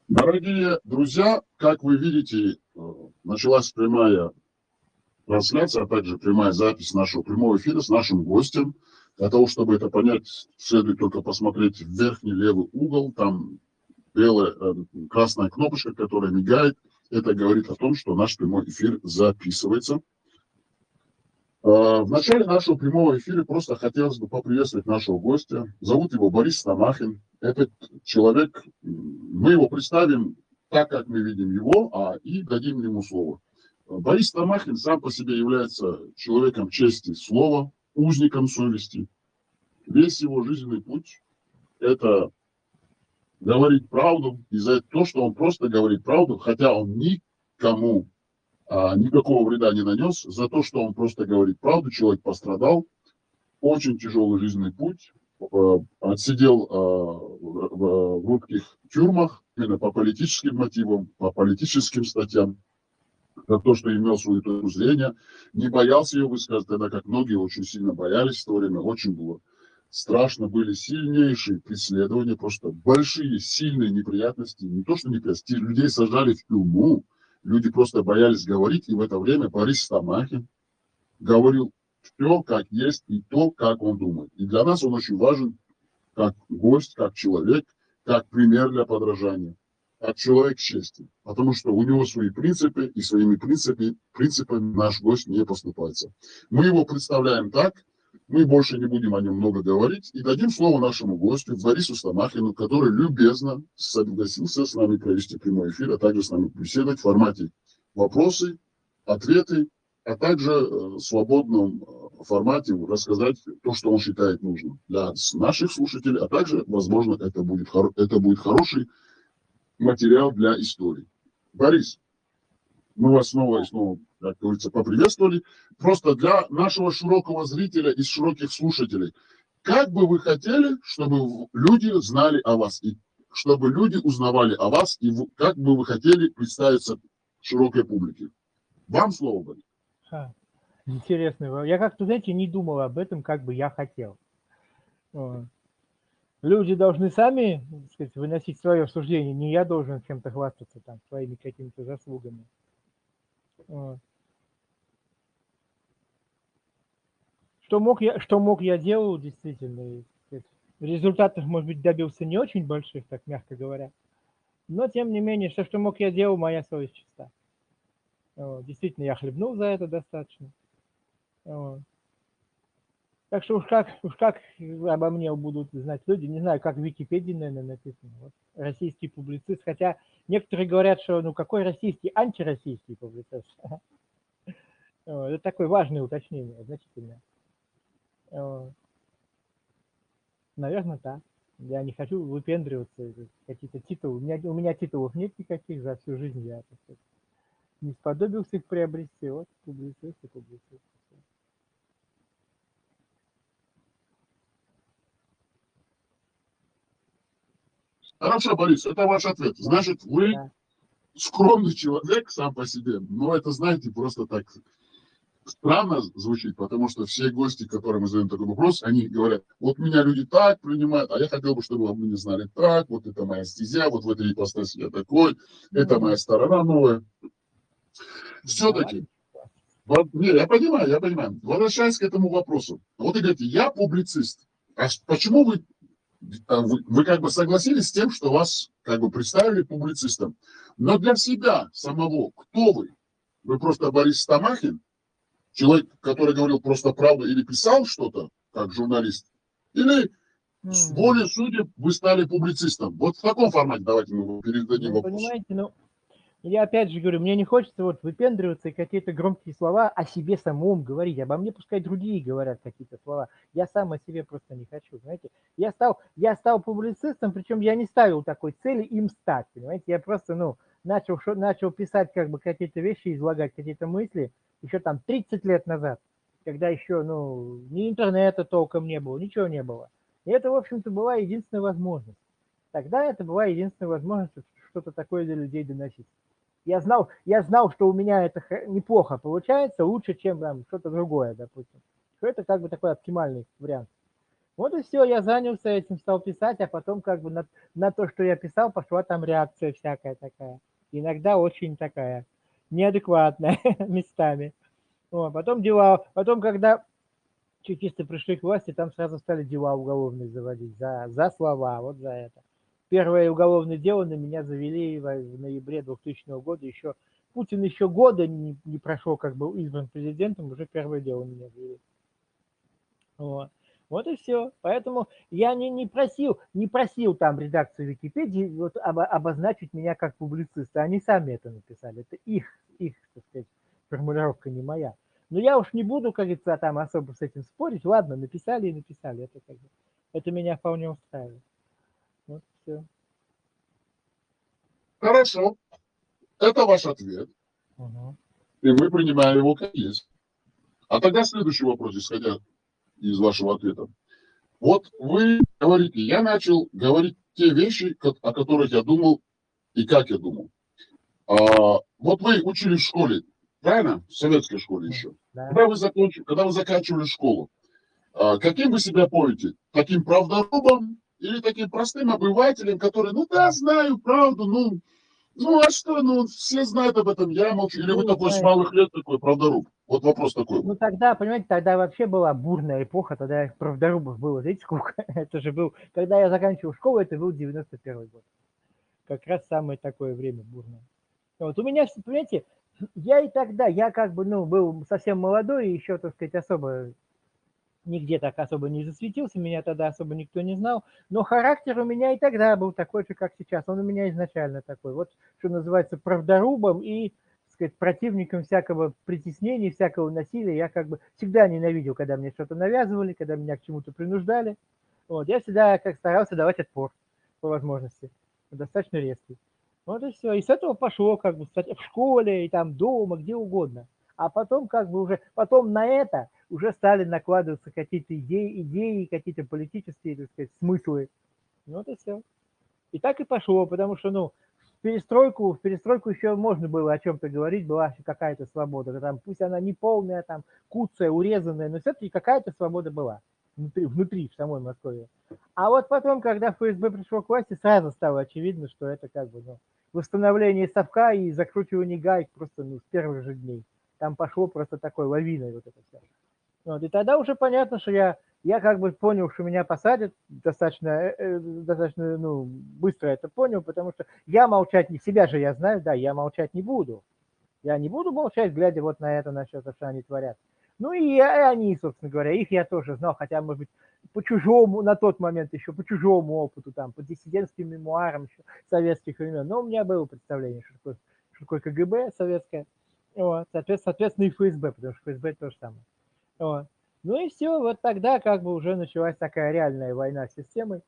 Дорогие друзья, как вы видите, началась прямая трансляция, а также прямая запись нашего прямого эфира с нашим гостем. Для того, чтобы это понять, следует только посмотреть в верхний левый угол. Там белая, красная кнопочка, которая мигает. Это говорит о том, что наш прямой эфир записывается. В начале нашего прямого эфира просто хотелось бы поприветствовать нашего гостя. Зовут его Борис Стамахин. Этот человек, мы его представим так, как мы видим его, и дадим ему слово. Борис Стамахин сам по себе является человеком чести слова, узником совести. Весь его жизненный путь – это говорить правду, и за то, что он просто говорит правду, хотя он никому никакого вреда не нанес, за то, что он просто говорит правду, человек пострадал, очень тяжелый жизненный путь, отсидел в русских тюрьмах именно по политическим мотивам, по политическим статьям, за то, что имел свою точку зрения, не боялся ее высказать, тогда как многие очень сильно боялись в то время, очень было страшно, были сильнейшие преследования, просто большие, сильные неприятности, не то что неприятности, людей сажали в тюрьму, люди просто боялись говорить, и в это время Борис Стамахин говорил все, как есть, и то, как он думает. И для нас он очень важен как гость, как человек, как пример для подражания, как человек чести. Потому что у него свои принципы, и своими принципами наш гость не поступается. Мы его представляем так, мы больше не будем о нем много говорить, и дадим слово нашему гостю, Борису Стамахину, который любезно согласился с нами провести прямой эфир, а также с нами беседовать в формате вопросы, ответы, а также в свободном формате рассказать то, что он считает нужным для наших слушателей, а также, возможно, это будет хороший материал для истории. Борис, мы вас снова и снова, как говорится, поприветствовали. Просто для нашего широкого зрителя и широких слушателей, как бы вы хотели, чтобы люди знали о вас, и чтобы люди узнавали о вас, и как бы вы хотели представиться широкой публике? Вам слово, Борис. Интересно. Я как-то, знаете, не думал об этом, как бы я хотел. Люди должны сами, так сказать, выносить свое суждение, не я должен чем-то хвастаться там своими какими-то заслугами. Что мог я делал, действительно. Результатов, может быть, добился не очень больших, так мягко говоря. Но, тем не менее, что мог я делал, моя совесть чиста. Действительно, я хлебнул за это достаточно. Так что уж как обо мне будут знать люди, не знаю, как в Википедии, наверное, написано. Вот, российский публицист, хотя некоторые говорят, что ну какой российский, антироссийский публицист. Это такое важное уточнение, значительное. Наверное, так. Я не хочу выпендриваться, какие-то титулы. У меня титулов нет никаких за всю жизнь. Я не сподобился их приобрести. Вот публицист и публицист. Хорошо, Борис, это ваш ответ. Значит, вы скромный человек сам по себе, но это, знаете, просто так странно звучит, потому что все гости, которым мы задаем такой вопрос, они говорят, вот меня люди так принимают, а я хотел бы, чтобы вы меня знали так, вот это моя стезя, вот в этой ипостаси я такой, это моя сторона новая. Все-таки, не, я понимаю. Возвращаясь к этому вопросу, вот вы говорите, я публицист. А почему вы как бы согласились с тем, что вас как бы представили публицистом? Но для себя самого, кто вы? Вы просто Борис Стамахин? Человек, который говорил просто правду или писал что-то, как журналист, или с волей судеб вы стали публицистом. Вот в таком формате давайте мы передадим вопрос. Понимаете, я опять же говорю, мне не хочется вот выпендриваться и какие-то громкие слова о себе самом говорить. Обо мне пускай другие говорят какие-то слова. Я сам о себе просто не хочу, знаете. Я стал публицистом, причем я не ставил такой цели им стать, понимаете. Я просто, начал писать как бы какие-то вещи, излагать какие-то мысли еще там 30 лет назад, когда еще, ни интернета толком не было, ничего не было. И это, в общем-то, была единственная возможность. Тогда это была единственная возможность что-то такое для людей доносить. Я знал, что у меня это неплохо получается, лучше, чем там что-то другое, допустим. Что это как бы такой оптимальный вариант. Вот и все, я занялся этим, стал писать, а потом как бы на то, что я писал, пошла там реакция всякая такая. Иногда очень такая неадекватная местами. Вот, потом дела, потом, когда чекисты пришли к власти, там сразу стали дела уголовные заводить за слова, вот за это. Первое уголовное дело на меня завели в ноябре 2000 года, еще Путин еще года не прошел, как был избран президентом, уже первое дело на меня завели. Вот. Вот и все. Поэтому я не просил там редакцию Википедии вот, обозначить меня как публициста. Они сами это написали. Это их, так сказать, формулировка, не моя. Но я уж не буду, как говорится, там особо с этим спорить. Ладно, написали и написали. Это, как бы, это меня вполне устраивает. Вот все. Хорошо, это ваш ответ, Угу. и мы принимаем его как есть. А тогда следующий вопрос, исходя из вашего ответа. Вот вы говорите, я начал говорить те вещи, о которых я думал и как я думал. Вот вы учились в школе, правильно? В советской школе еще. Да. Когда вы заканчивали школу, каким вы себя помните? Таким правдорубом или таким простым обывателем, который, ну да, знаю правду, ну а что, ну все знают об этом, я молчу. Или вы Ну, такой с знаете, малых лет такой правдоруб? Вот вопрос такой ну вот. тогда, понимаете, тогда вообще была бурная эпоха, тогда правдорубов было, знаете, сколько? Это же был, когда я заканчивал школу, это был 91 год. Как раз самое такое время бурное. Вот у меня, понимаете, я и тогда, я как бы, ну, был совсем молодой, и еще, так сказать, особо нигде так особо не засветился, меня тогда особо никто не знал, но характер у меня и тогда был такой же, как сейчас. Он у меня изначально такой. Вот, что называется, правдорубом и, так сказать, противником всякого притеснения, всякого насилия. Я как бы всегда ненавидел, когда мне что-то навязывали, когда меня к чему-то принуждали. Вот, я всегда как старался давать отпор по возможности, достаточно резкий. Вот и все. И с этого пошло, как бы, в школе, и там дома, где угодно. А потом, как бы уже, потом на это уже стали накладываться какие-то идеи, какие-то политические, так сказать, смыслы. Вот и все. И так и пошло, потому что, ну, в перестройку еще можно было о чем-то говорить, была какая-то свобода. Там, пусть она не полная, там, куцая, урезанная, но все-таки какая-то свобода была внутри в самой Москве. А вот потом, когда ФСБ пришло к власти, сразу стало очевидно, что это как бы, ну, восстановление совка и закручивание гаек просто, ну, с первых же дней. Там пошло просто такой лавиной вот это все. Вот, и тогда уже понятно, что я как бы понял, что меня посадят, достаточно ну, быстро это понял, потому что я молчать не себя же я знаю, да, я молчать не буду. Я не буду молчать, глядя вот на это, на что они творят. Ну и они, собственно говоря, их я тоже знал, хотя, может быть, по чужому, на тот момент еще, по чужому опыту, там, по диссидентским мемуарам еще советских времен. Но у меня было представление, что такое КГБ советское, вот, соответственно, и ФСБ, потому что ФСБ то же самое. Вот. Ну и все, вот тогда как бы уже началась такая реальная война с системой.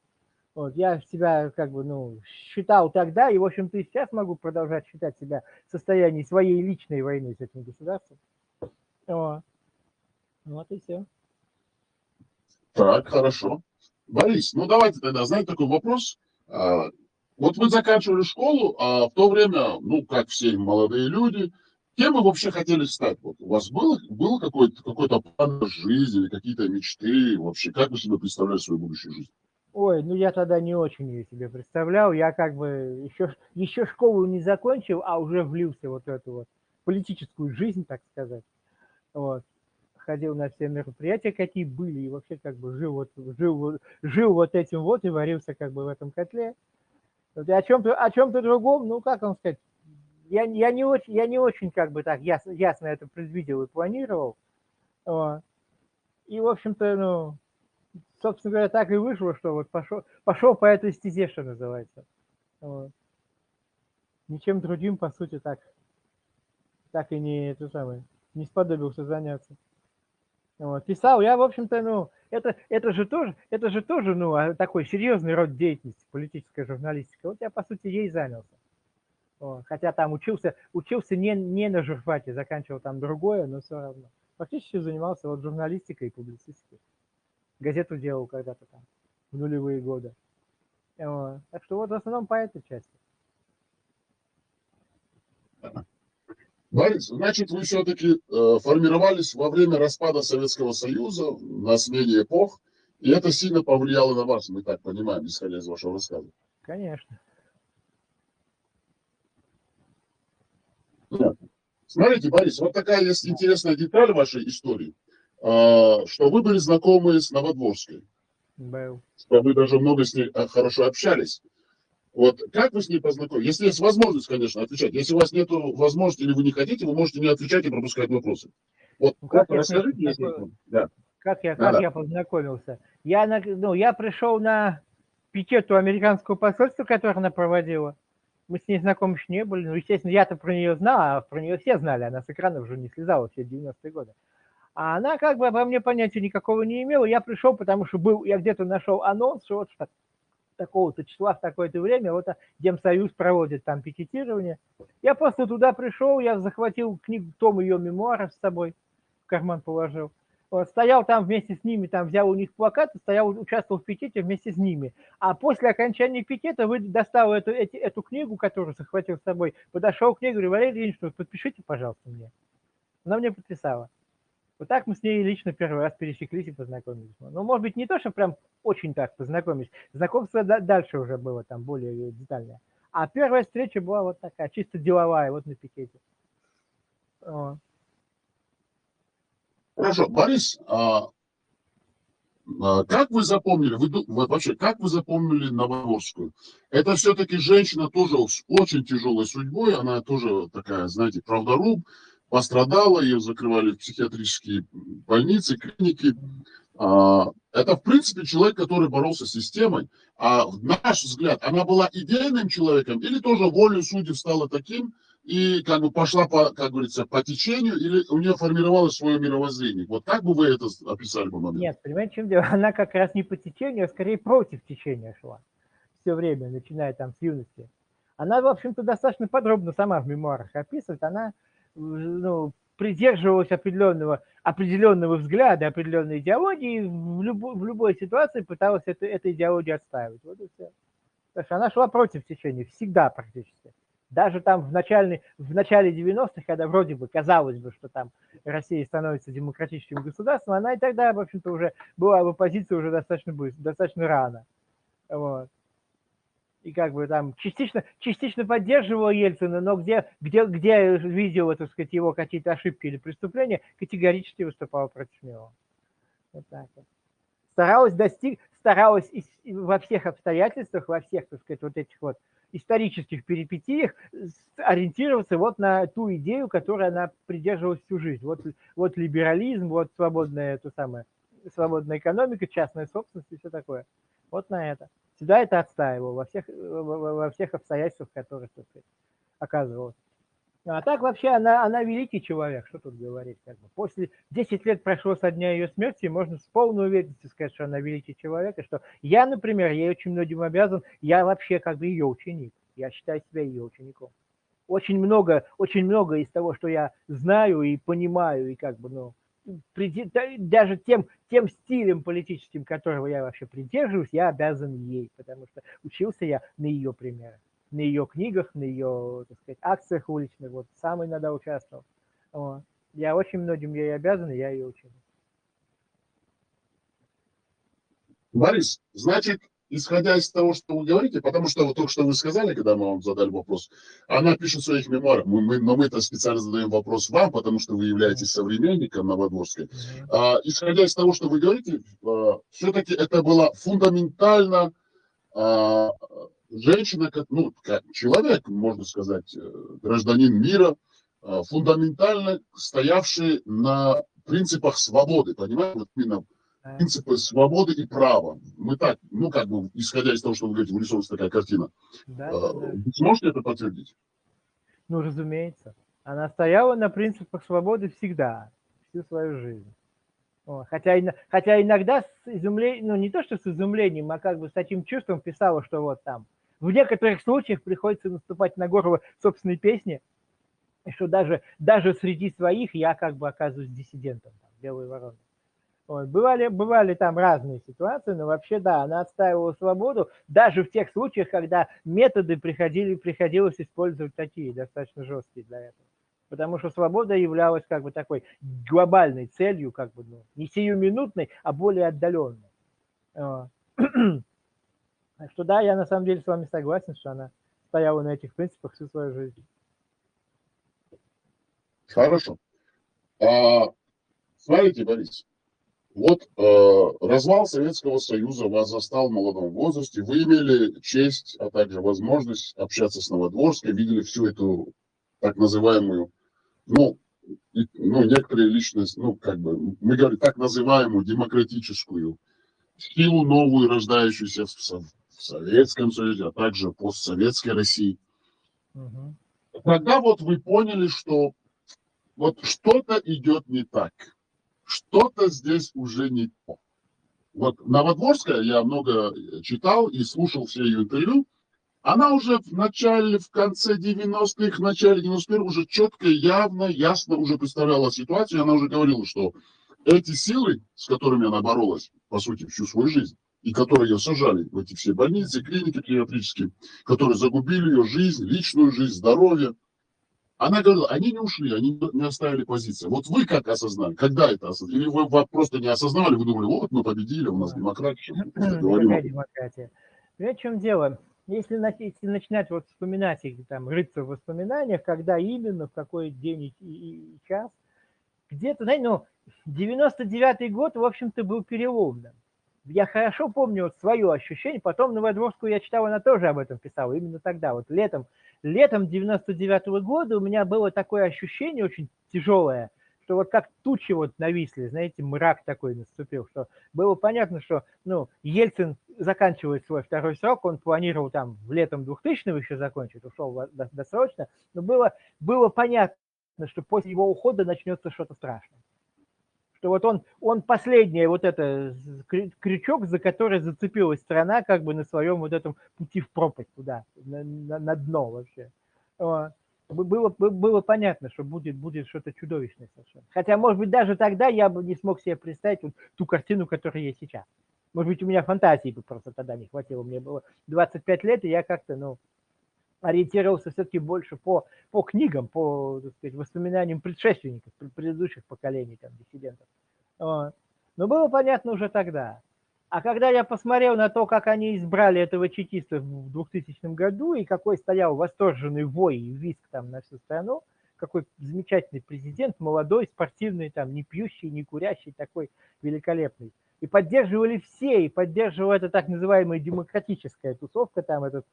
Вот, я себя как бы, ну, считал тогда, и, в общем-то, и сейчас могу продолжать считать себя в состоянии своей личной войны с этим государством. Вот, вот и все. Так, хорошо. Борис, ну давайте тогда, знаете, такой вопрос. А, Вот вы заканчивали школу, а в то время, ну, как все молодые люди, кем вы вообще хотели стать? Вот у вас был какой-то план жизни, какие-то мечты вообще? Как вы себе представляли свою будущую жизнь? Ой, ну я тогда не очень ее себе представлял. Я как бы еще школу не закончил, а уже влился вот в эту вот политическую жизнь, так сказать. Вот. Ходил на все мероприятия, какие были, и вообще как бы жил вот этим вот и варился как бы в этом котле. Вот и о чем-то другом, ну как вам сказать, я не очень как бы так ясно это предвидел и планировал. Вот. И, в общем-то, ну, собственно говоря, так и вышло, что вот пошел по этой стезе, что называется. Вот. Ничем другим, по сути, так и не сподобился заняться. Вот. Писал я, в общем-то, ну, это же тоже, ну, такой серьезный род деятельности, политическая журналистика. Вот я, по сути, ей занялся. Вот. Хотя там учился не на журфаке, заканчивал там другое, но все равно. Фактически занимался вот журналистикой и публицистикой. Газету делал когда-то там, в нулевые годы. Вот. Так что вот в основном по этой части. Борис, значит, вы все-таки формировались во время распада Советского Союза, на смене эпох. И это сильно повлияло на вас, мы так понимаем, исходя из вашего рассказа. Конечно. Понятно. Смотрите, Борис, вот такая есть интересная деталь вашей истории, что вы были знакомы с Новодворской, Был. что вы даже много с ней хорошо общались. Вот как вы с ней познакомились? Если есть возможность, конечно, отвечать. Если у вас нет возможности или вы не хотите, вы можете не отвечать и пропускать вопросы. Вот Ну, как просто я с ней расскажите, если... Да, как да. я познакомился? Я пришел на пикету американского посольства, которое она проводила. Мы с ней знакомы еще не были. Ну, естественно, я-то про нее знал, а про нее все знали. Она с экранов уже не слезала все 90-е годы. А она как бы обо мне понятия никакого не имела. Я пришел, потому что я где-то нашел анонс, что вот такого-то числа в такое-то время вот Демсоюз проводит там пикетирование. Я просто туда пришел, я захватил книгу, том ее мемуаров с собой, в карман положил. Вот, стоял там вместе с ними, там взял у них плакаты, стоял, участвовал в пикете вместе с ними. А после окончания пикета достал эту книгу, которую захватил с собой, подошел к ней, говорю: Валерий Ильич, подпишите, пожалуйста, мне. Она мне подписала. Вот так мы с ней лично первый раз пересеклись и познакомились. Ну, может быть, не то, что прям очень так познакомились. Знакомство дальше уже было там более детальное. А первая встреча была вот такая, чисто деловая, вот на пикете. Хорошо, Борис, как вы запомнили, вообще, как вы запомнили Новодворскую? Это все-таки женщина тоже с очень тяжелой судьбой, она тоже такая, знаете, правдоруб, пострадала, ее закрывали в психиатрические больницы, клиники. Это, в принципе, человек, который боролся с системой. А в наш взгляд, она была идейным человеком или тоже волей судеб стала таким, и как бы пошла, как говорится, по течению, или у нее формировалось свое мировоззрение? Вот как бы вы это описали бы момент? Нет, понимаете, в чем дело? Она как раз не по течению, а скорее против течения шла. Все время, начиная там с юности. Она, в общем-то, достаточно подробно сама в мемуарах описывает. Она, ну, придерживалась определенного взгляда, определенной идеологии, в любой ситуации пыталась эту идеологию отстаивать. Вот и все. Потому что она шла против течения, всегда практически. Даже там в начале 90-х, когда вроде бы казалось бы, что там Россия становится демократическим государством, она и тогда, в общем-то, уже была в оппозиции уже достаточно быстро, достаточно рано. Вот. И как бы там частично поддерживала Ельцина, но где видела, так сказать, его какие-то ошибки или преступления, категорически выступала против него. Вот так вот. Старалась во всех обстоятельствах, во всех, так сказать, вот этих вот исторических перипетиях ориентироваться вот на ту идею, которой она придерживалась всю жизнь. Вот либерализм, вот свободная экономика, частная собственность и все такое. Вот на это. Всегда это отстаивал во всех обстоятельствах, в которых, так сказать, оказывалось. А так вообще она великий человек, что тут говорить. Как бы. После 10 лет прошло со дня ее смерти, можно с полной уверенностью сказать, что она великий человек, и что я, например, ей очень многим обязан, я вообще как бы ее ученик, я считаю себя ее учеником. Очень много из того, что я знаю и понимаю, и как бы, ну, даже тем стилем политическим, которого я вообще придерживаюсь, я обязан ей, потому что учился я на ее примерах, на ее книгах, на ее, так сказать, акциях уличных, вот сам иногда участвовал. Вот. Я очень многим ей обязан, и я ее ученик. Борис, значит, исходя из того, что вы говорите, потому что вот только что вы сказали, когда мы вам задали вопрос, она пишет в своих мемуарах, но мы-то специально задаем вопрос вам, потому что вы являетесь современником Новодворской. Исходя из того, что вы говорите, все-таки это была фундаментально женщина, ну, как человек, можно сказать, гражданин мира, фундаментально стоявший на принципах свободы, понимаете, вот именно принципы свободы и права. Мы так, ну, как бы, исходя из того, что вы говорите, вырисовывается такая картина. Да. Вы сможете это подтвердить? Ну, разумеется. Она стояла на принципах свободы всегда, всю свою жизнь. Хотя иногда с изумлением, ну не то что с изумлением, а как бы с таким чувством писала, что вот там в некоторых случаях приходится наступать на горло собственной песни, и что даже среди своих я как бы оказываюсь диссидентом, там, белой вороной. Вот. Бывали там разные ситуации, но вообще, да, она отстаивала свободу, даже в тех случаях, когда методы приходилось использовать такие, достаточно жесткие для этого. Потому что свобода являлась как бы такой глобальной целью, как бы, ну, не сиюминутной, а более отдаленной. Вот. Так что да, я на самом деле с вами согласен, что она стояла на этих принципах всю свою жизнь. Хорошо. Смотрите, Борис, вот развал Советского Союза вас застал в молодом возрасте, вы имели честь, а также возможность общаться с Новодворской, видели всю эту так называемую, некоторые личности, мы говорим, так называемую демократическую силу новую, рождающуюся в Советском Союзе, а также постсоветской России. Угу. Когда вот вы поняли, что вот что-то идет не так, что-то здесь уже не то. Вот Новодворская, я много читал и слушал все ее интервью, она уже в конце 90-х, в начале 91-х уже четко, явно, ясно уже представляла ситуацию. Она уже говорила, что эти силы, с которыми она боролась, по сути, всю свою жизнь, и которые ее сажали в эти все больницы, клиники психиатрические, которые загубили ее жизнь, личную жизнь, здоровье, она говорила, они не ушли, они не оставили позиции. Вот вы как осознали? Когда это осознали? Или вы просто не осознавали, вы думали, вот мы победили, у нас демократия, говорим. Какая демократия? Понимаете, в чем дело? Если начинать вот вспоминать их, там, рыться в воспоминаниях, когда именно, в какой день и час, где-то, знаете, 99-й год, в общем-то, был переломным. Я хорошо помню вот свое ощущение, потом Новодворскую я читал, она тоже об этом писала, именно тогда, вот летом 99-го года у меня было такое ощущение очень тяжелое, что вот как тучи вот нависли, знаете, мрак такой наступил, что было понятно, что, Ельцин заканчивает свой второй срок, он планировал там в летом 2000-го еще закончить, ушел досрочно, но было понятно, что после его ухода начнется что-то страшное. Что вот он последний вот это крючок, за который зацепилась страна как бы на своем вот этом пути в пропасть туда, на дно вообще. Было понятно, что будет что-то чудовищное совершенно. Хотя, может быть, даже тогда я бы не смог себе представить вот ту картину, которая есть сейчас. Может быть, у меня фантазии бы просто тогда не хватило. Мне было 25 лет, и я как-то, ориентировался все-таки больше по книгам, по, так сказать, воспоминаниям предшественников, предыдущих поколений там, диссидентов. Но было понятно уже тогда. А когда я посмотрел на то, как они избрали этого чекиста в 2000 году, и какой стоял восторженный вой и визг там на всю страну, какой замечательный президент, молодой, спортивный, там, не пьющий, не курящий, такой великолепный. И поддерживали все, и поддерживала эта так называемая демократическая тусовка, там этот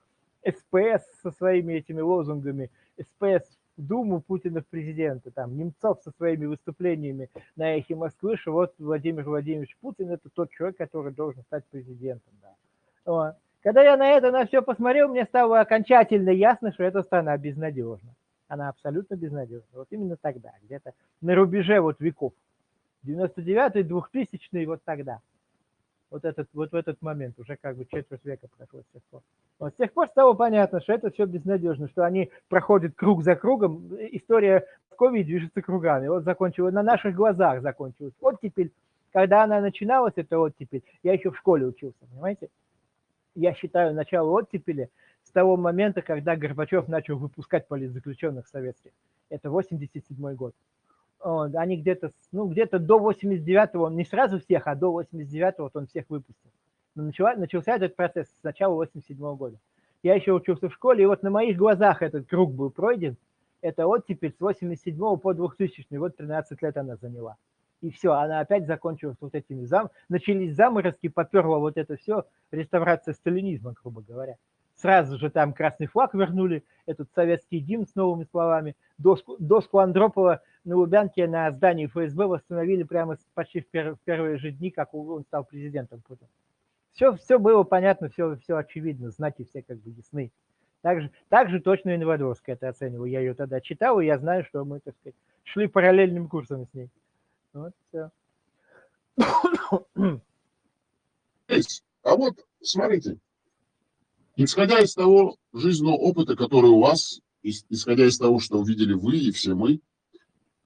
СПС со своими этими лозунгами, СПС в Думу, Путина в президенты, там, Немцов со своими выступлениями на Эхе Москвы, что вот Владимир Владимирович Путин – это тот человек, который должен стать президентом. Да. Вот. Когда я на все посмотрел, мне стало окончательно ясно, что эта страна безнадежна. Она абсолютно безнадежна. Вот именно тогда, где-то на рубеже вот веков. 99-й, 2000-й, вот тогда. Вот в этот момент, уже как бы четверть века прошло с тех пор. Вот с тех пор стало понятно, что это все безнадежно, что они проходят круг за кругом, история Московии движется кругами. Вот закончилась, на наших глазах закончилась оттепель. Когда она начиналась, эта оттепель, я еще в школе учился, понимаете? Я считаю начало оттепели с того момента, когда Горбачев начал выпускать политзаключенных советских. Это 87-й год. Они где-то до 89-го, он не сразу всех, а до 89-го вот он всех выпустил. Но начался этот процесс с начала 87-го года. Я еще учился в школе, и вот на моих глазах этот круг был пройден. Это оттепель с 87 по 2000, вот 13 лет она заняла. И все, она опять закончилась вот этими начались заморозки, поперло вот это все, реставрация сталинизма, грубо говоря. Сразу же там красный флаг вернули, этот советский гимн с новыми словами, доску Андропова на Лубянке на здании ФСБ восстановили прямо почти в первые же дни, как он стал президентом Путина. Все было понятно, все очевидно, знаки все как бы ясны. Так же точно и Новодворская это оценивала. Я ее тогда читал, и я знаю, что мы, так сказать, шли параллельными курсами с ней. Вот все. А вот смотрите, исходя из того жизненного опыта, который у вас, исходя из того, что увидели вы и все мы,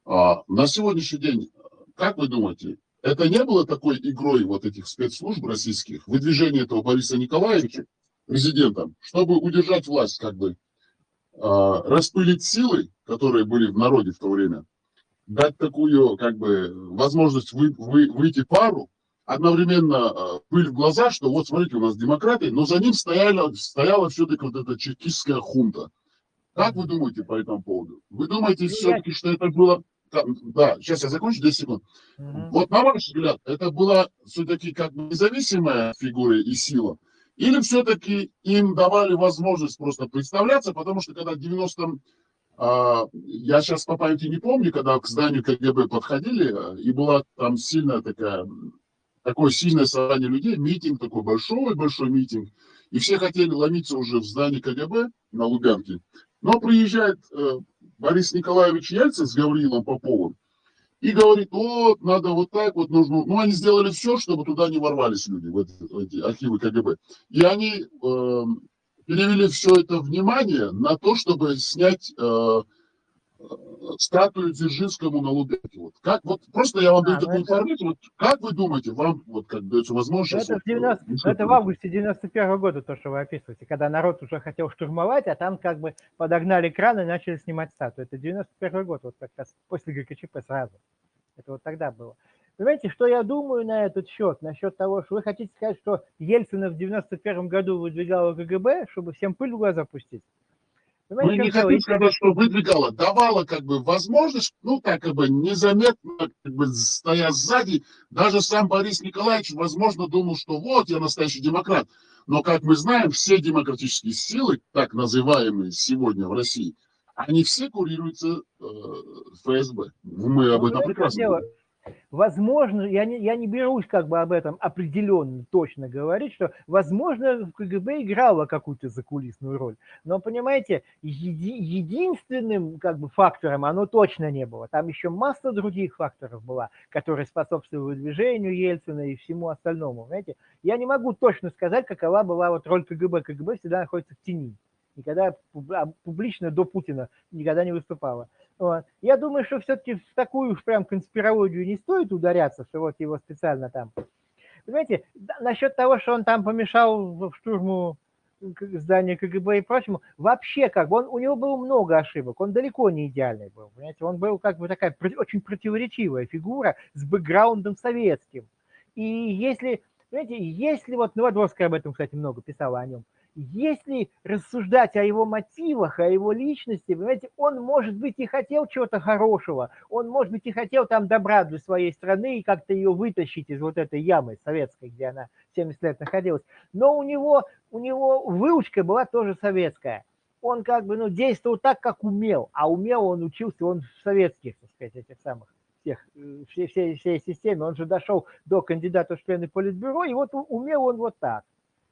на сегодняшний день, как вы думаете, это не было такой игрой вот этих спецслужб российских, выдвижение этого Бориса Николаевича президентом, чтобы удержать власть, как бы распылить силы, которые были в народе в то время, дать такую, как бы, возможность выйти пару, одновременно пыль в глаза, что вот смотрите, у нас демократы, но за ним стояла все-таки вот эта чекистская хунта. Как вы думаете по этому поводу? Вы думаете Ну, я... все-таки, что это было... Да, сейчас я закончу, 10 секунд. Мгм. Вот на ваш взгляд, это была все-таки как бы независимая фигура и сила? Или все-таки им давали возможность просто представляться, потому что когда в 90-м, я сейчас по памяти не помню, когда к зданию КГБ подходили, и была там сильная такое сильное собрание людей, митинг такой большой митинг, и все хотели ломиться уже в здание КГБ на Лубянке. Но приезжает Борис Николаевич Ельцин с Гаврилом Поповым и говорит, вот, надо вот так вот, нужно... Ну, они сделали все, чтобы туда не ворвались люди, в эти архивы КГБ. И они перевели все это внимание на то, чтобы снять статую Дзержинскому на Лубянке. Вот. Как, вот просто я вам даю Ну такую информацию. Вот, как вы думаете, вам вот как дается возможность... это, это в августе 91 года, то, что вы описываете, когда народ уже хотел штурмовать, а там как бы подогнали кран и начали снимать статую. Это 91 год, вот как раз после ГКЧП сразу. Это вот тогда было. Понимаете, что я думаю на этот счет? Насчет того, что вы хотите сказать, что Ельцина в 91 году выдвигала КГБ, чтобы всем пыль в глаза пустить? Понимаете, Мы в чем не дело? хотим сказать, что выдвигала, давала как бы возможность, ну так как бы незаметно, как бы стоя сзади, даже сам Борис Николаевич, возможно, думал, что вот я настоящий демократ. Но, как мы знаем, все демократические силы, так называемые сегодня в России, они все курируются ФСБ. Мы об Ну, этом понимаете, в чем прекрасно дело? знаем. Возможно, я не берусь как бы об этом определенно точно говорить, что, возможно, КГБ играла какую-то закулисную роль. Но, понимаете, единственным как бы фактором оно точно не было. Там еще масса других факторов была, которые способствовали выдвижению Ельцина и всему остальному. Понимаете? Я не могу точно сказать, какова была вот роль КГБ. КГБ всегда находится в тени. Никогда публично до Путина никогда не выступала. Вот. Я думаю, что все-таки в такую уж прям конспирологию не стоит ударяться, что вот его специально там. Понимаете, насчет того, что он там помешал в штурму здания КГБ и прочему, вообще как бы у него было много ошибок, он далеко не идеальный был, понимаете, он был как бы такая очень противоречивая фигура с бэкграундом советским. И если, понимаете, если вот Новодворская об этом, кстати, много писала о нем, если рассуждать о его мотивах, о его личности, понимаете, он, может быть, и хотел чего-то хорошего, он, может быть, и хотел там добра для своей страны и как-то ее вытащить из вот этой ямы советской, где она 70 лет находилась, но у него выучка была тоже советская. Он как бы, ну, действовал так, как умел, а умел он учился, он в советских, так сказать, этих самых всей системе, он же дошел до кандидата в члены Политбюро, и вот умел он вот так.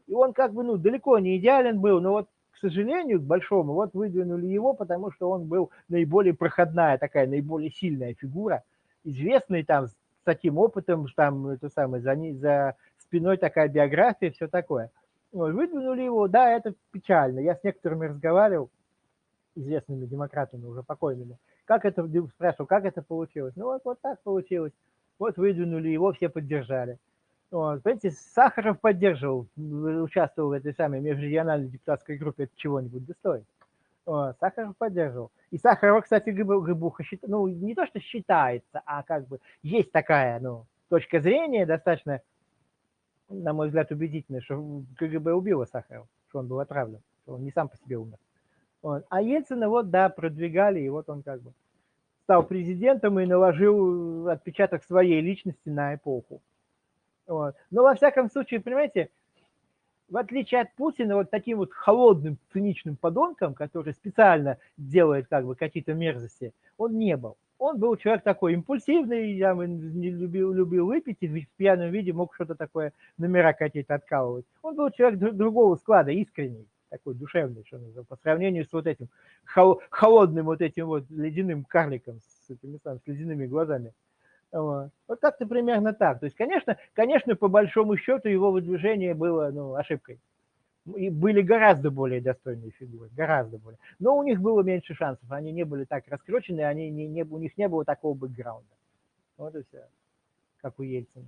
И он как бы, ну, далеко не идеален был, но вот, к сожалению, к большому, вот выдвинули его, потому что он был наиболее проходная такая, наиболее сильная фигура, известный там с таким опытом, там, это самое, за спиной такая биография, все такое. Вот, выдвинули его, да, это печально. Я с некоторыми разговаривал, известными демократами, уже покойными. Как это, спрашивал, как это получилось? Ну, вот так получилось. Вот выдвинули его, все поддержали. Вот, понимаете, Сахаров поддерживал, участвовал в этой самой межрегиональной депутатской группе, это чего-нибудь достоит. Вот, Сахаров поддерживал. И Сахаров, кстати, Гыбуха, ну, не то, что считается, а как бы есть такая, ну, точка зрения достаточно, на мой взгляд, убедительная, что КГБ убило Сахарова, что он был отравлен, что он не сам по себе умер. Вот. А Ельцина вот, да, продвигали, и вот он как бы стал президентом и наложил отпечаток своей личности на эпоху. Вот. Но во всяком случае, понимаете, в отличие от Путина, вот таким вот холодным, циничным подонком, который специально делает как бы какие-то мерзости, он не был. Он был человек такой импульсивный, я не любил выпить, и в пьяном виде мог что-то такое, номера какие-то откалывать. Он был человек другого склада, искренний, такой душевный, что называется, по сравнению с вот этим холодным вот этим вот ледяным карликом с ледяными глазами. Вот как-то примерно так. То есть, конечно, по большому счету его выдвижение было, ну, ошибкой. И были гораздо более достойные фигуры, гораздо более. Но у них было меньше шансов, они не были так раскручены, у них не было такого бэкграунда. Вот и все, как у Ельцина.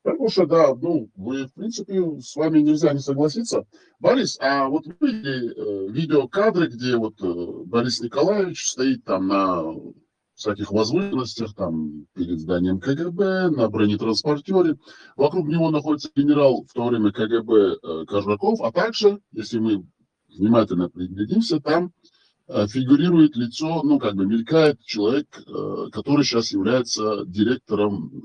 Потому что, да, ну, вы, в принципе, с вами нельзя не согласиться. Борис, а вот вы видели видеокадры, где вот Борис Николаевич стоит там на всяких возвышенностях, там, перед зданием КГБ, на бронетранспортере. Вокруг него находится генерал в то время КГБ Коржаков, а также, если мы внимательно приглядимся, там фигурирует лицо, ну, как бы мелькает человек, который сейчас является директором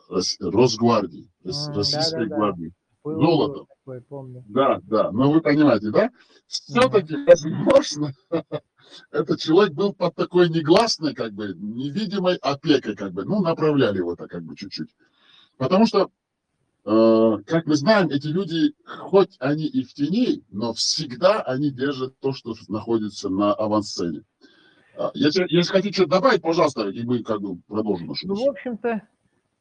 Росгвардии, Российской Да-да-да. гвардии. Было Золотов. такое, помню. Да, да, но вы понимаете, да? Все-таки, возможно, этот человек был под такой негласной, как бы, невидимой опекой, как бы, ну, направляли его так, как бы, чуть-чуть. Потому что, как мы знаем, эти люди, хоть они и в тени, но всегда они держат то, что находится на авансцене. Если хотите что-то добавить, пожалуйста, и мы как бы продолжим нашу Ну, беседу.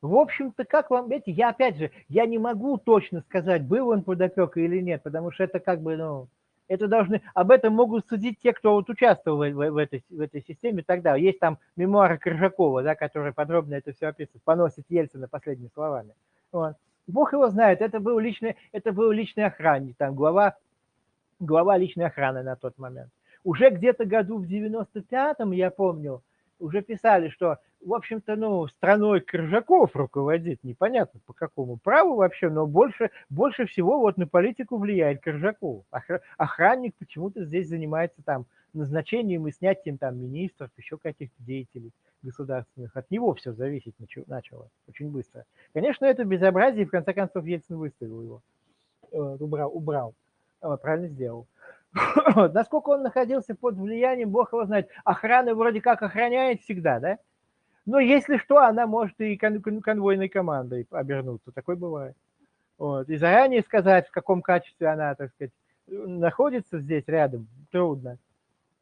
в общем-то, как вам, видите, я опять же, я не могу точно сказать, был он под опекой или нет, потому что это как бы, ну, это должны, об этом могут судить те, кто вот участвовал в этой системе тогда. Есть там мемуары Коржакова, да, которые подробно это все описывают, поносит Ельцина последними словами. Вот. Бог его знает, это был личный охранник, там, глава личной охраны на тот момент. Уже где-то году в 95-м, я помню, уже писали, что, в общем-то, ну, страной Коржаков руководит, непонятно по какому праву вообще, но больше всего вот на политику влияет Коржаков. Охранник почему-то здесь занимается там назначением и снятием там министров, еще каких-то деятелей государственных. От него все зависеть начало очень быстро. Конечно, это безобразие, и в конце концов Ельцин выставил его, убрал. Правильно сделал. Насколько он находился под влиянием, Бог его знает. Охрана вроде как охраняет всегда, да? Но если что, она может и конвойной командой обернуться. Такое бывает. Вот. И заранее сказать, в каком качестве она, так сказать, находится здесь рядом, трудно.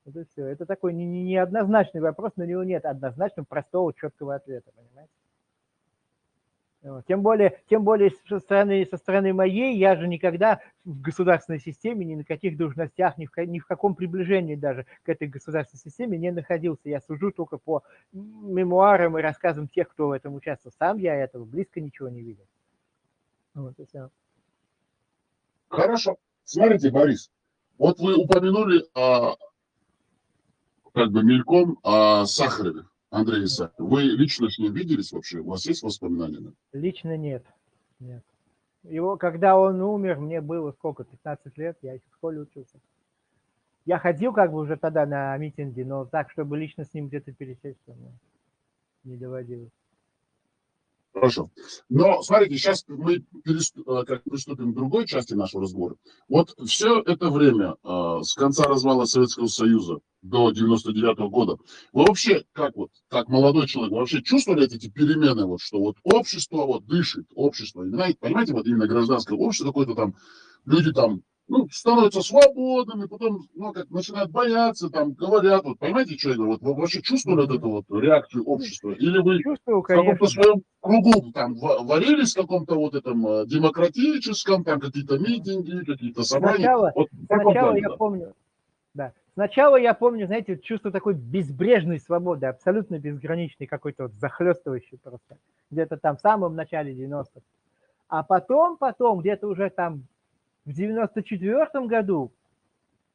Это все. Это такой неоднозначный вопрос, на него нет однозначного, простого, четкого ответа, понимаете? Тем более со стороны моей, я же никогда в государственной системе, ни на каких должностях, ни в каком приближении даже к этой государственной системе не находился. Я сужу только по мемуарам и рассказам тех, кто в этом участвовал. Сам я этого близко ничего не видел. Вот и все. Хорошо. Смотрите, Борис, вот вы упомянули как бы мельком о Сахарове, Андрее Сахарове. Вы лично с ним виделись вообще? У вас есть воспоминания? Лично нет. Нет. Его, когда он умер, мне было сколько, 15 лет, я еще в школе учился. Я ходил как бы уже тогда на митинги, но так, чтобы лично с ним где-то пересечься, не доводилось. Хорошо. Но смотрите, сейчас мы приступим к другой части нашего разговора. Вот все это время, с конца развала Советского Союза до 99-го года, вы вообще, как молодой человек, вы вообще чувствовали эти перемены, вот, что вот общество вот дышит, общество, понимаете, вот именно гражданское общество какое-то там, люди там, ну, становятся свободными, потом, ну, как начинают бояться, там, говорят, вот, понимаете, что я говорю, вот, вы вообще чувствовали вот эту вот реакцию общества? Или вы Чувствовал, в каком-то конечно. своем кругу там варились в каком-то вот этом демократическом, там какие-то митинги, какие-то собрания? Вот в каком Сначала плане, я да? помню, да. Сначала я помню, знаете, чувство такой безбрежной свободы, абсолютно безграничной, какой-то вот захлестывающий просто. Где-то там в самом начале 90-х. А потом, где-то уже там в 94-м году,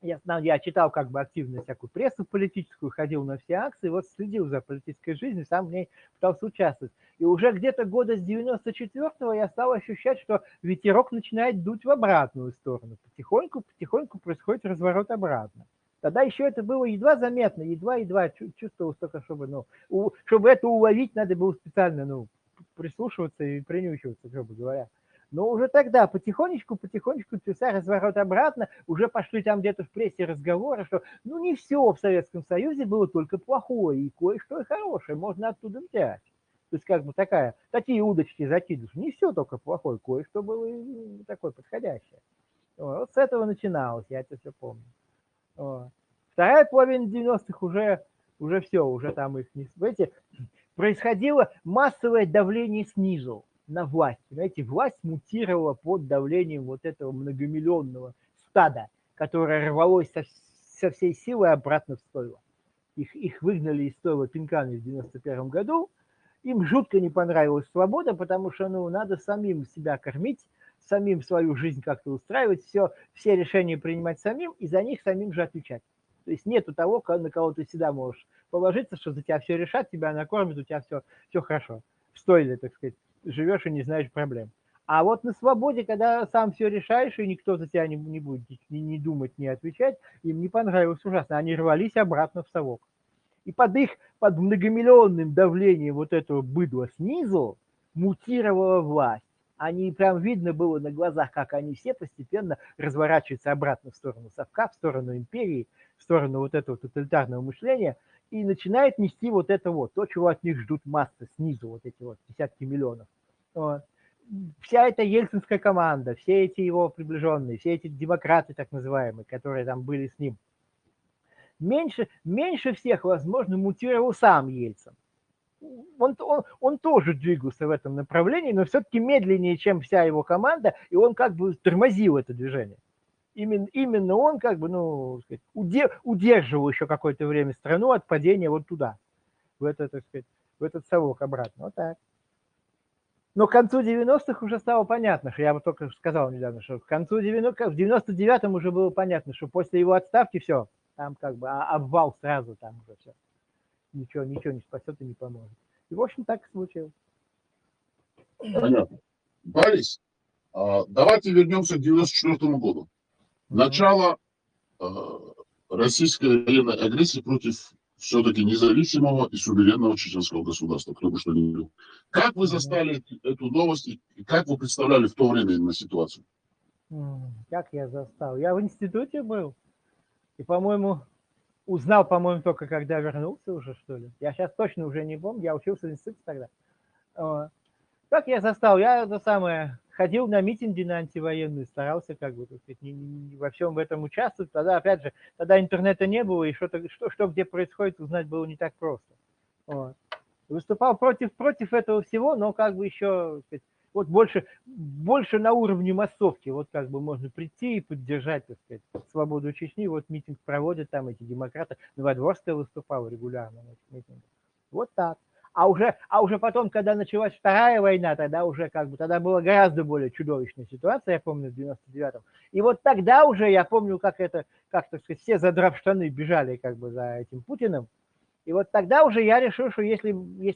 я читал как бы активно всякую прессу политическую, ходил на все акции, вот следил за политической жизнью, сам в ней пытался участвовать. И уже где-то года с 94-го я стал ощущать, что ветерок начинает дуть в обратную сторону. Потихоньку происходит разворот обратно. Тогда еще это было едва заметно, едва чувствовалось только, чтобы это уловить, надо было специально, прислушиваться и принюхиваться, грубо говоря. Но уже тогда потихонечку начался разворот обратно, уже пошли там где-то в прессе разговоры, что не все в Советском Союзе было только плохое, и кое-что и хорошее можно оттуда взять. То есть как бы такие удочки закидываешь. Не все только плохое, кое-что было и такое подходящее. Вот с этого начиналось, я это все помню. Вот. Вторая половина 90-х уже все, уже там их не... Знаете, происходило массовое давление снизу на власть. Понимаете, власть мутировала под давлением вот этого многомиллионного стада, которое рвалось со всей силы обратно в стойло. Их выгнали из стойла пинками в 91 году. Им жутко не понравилась свобода, потому что надо самим себя кормить, самим свою жизнь как-то устраивать, все решения принимать самим и за них самим же отвечать. То есть нету того, на кого ты всегда можешь положиться, что за тебя все решат, тебя накормят, у тебя все хорошо. В стойле, так сказать, живешь и не знаешь проблем. А вот на свободе, когда сам все решаешь, и никто за тебя не будет ни думать, ни отвечать, им не понравилось ужасно. Они рвались обратно в совок. И под многомиллионным давлением вот этого быдла снизу мутировала власть. Они прям видно было на глазах, как они все постепенно разворачиваются обратно в сторону совка, в сторону империи, в сторону вот этого тоталитарного мышления, и начинает нести вот это вот, то, чего от них ждут массы снизу, вот эти вот десятки миллионов. Вот. Вся эта ельцинская команда, все эти его приближенные, все эти демократы так называемые, которые там были с ним, меньше всех, возможно, мутировал сам Ельцин. Он тоже двигался в этом направлении, но все-таки медленнее, чем вся его команда, и он как бы тормозил это движение. Именно он как бы, ну, сказать, удерживал еще какое-то время страну от падения вот туда, в это, так сказать, в этот совок обратно. Вот так. Но к концу 90-х уже стало понятно, что я вот только сказал недавно, что к концу 90-х, в 99-м уже было понятно, что после его отставки все, там как бы обвал сразу, там уже все. Ничего не спасет и не поможет. И, в общем, так и случилось. Понятно. Борис, давайте вернемся к 94 году. Начало российской военной агрессии против все-таки независимого и суверенного чеченского государства, кто бы что ни говорил. Как вы застали эту новость и как вы представляли в то время именно ситуацию? Как я застал? Я в институте был. И, по-моему, узнал, по-моему, только когда вернулся уже, что ли. Я сейчас точно уже не помню. Я учился в институте тогда. Как я застал? Я это самое ходил на митинги на антивоенные, старался как бы, так сказать, во всем в этом участвовать. Тогда, опять же, тогда интернета не было, и что где происходит, узнать было не так просто. Вот. Выступал против этого всего, но как бы еще, так сказать, вот больше на уровне массовки, вот как бы можно прийти и поддержать, так сказать, свободу Чечни. Вот митинг проводят там эти демократы. Новодворская выступала регулярно на этих митингах. Вот так. А уже потом, когда началась Вторая война, тогда уже как бы, тогда была гораздо более чудовищная ситуация, я помню, в 99-м. И вот тогда уже я помню, как так сказать, все задрав штаны бежали как бы за этим Путиным. И вот тогда уже я решил, что если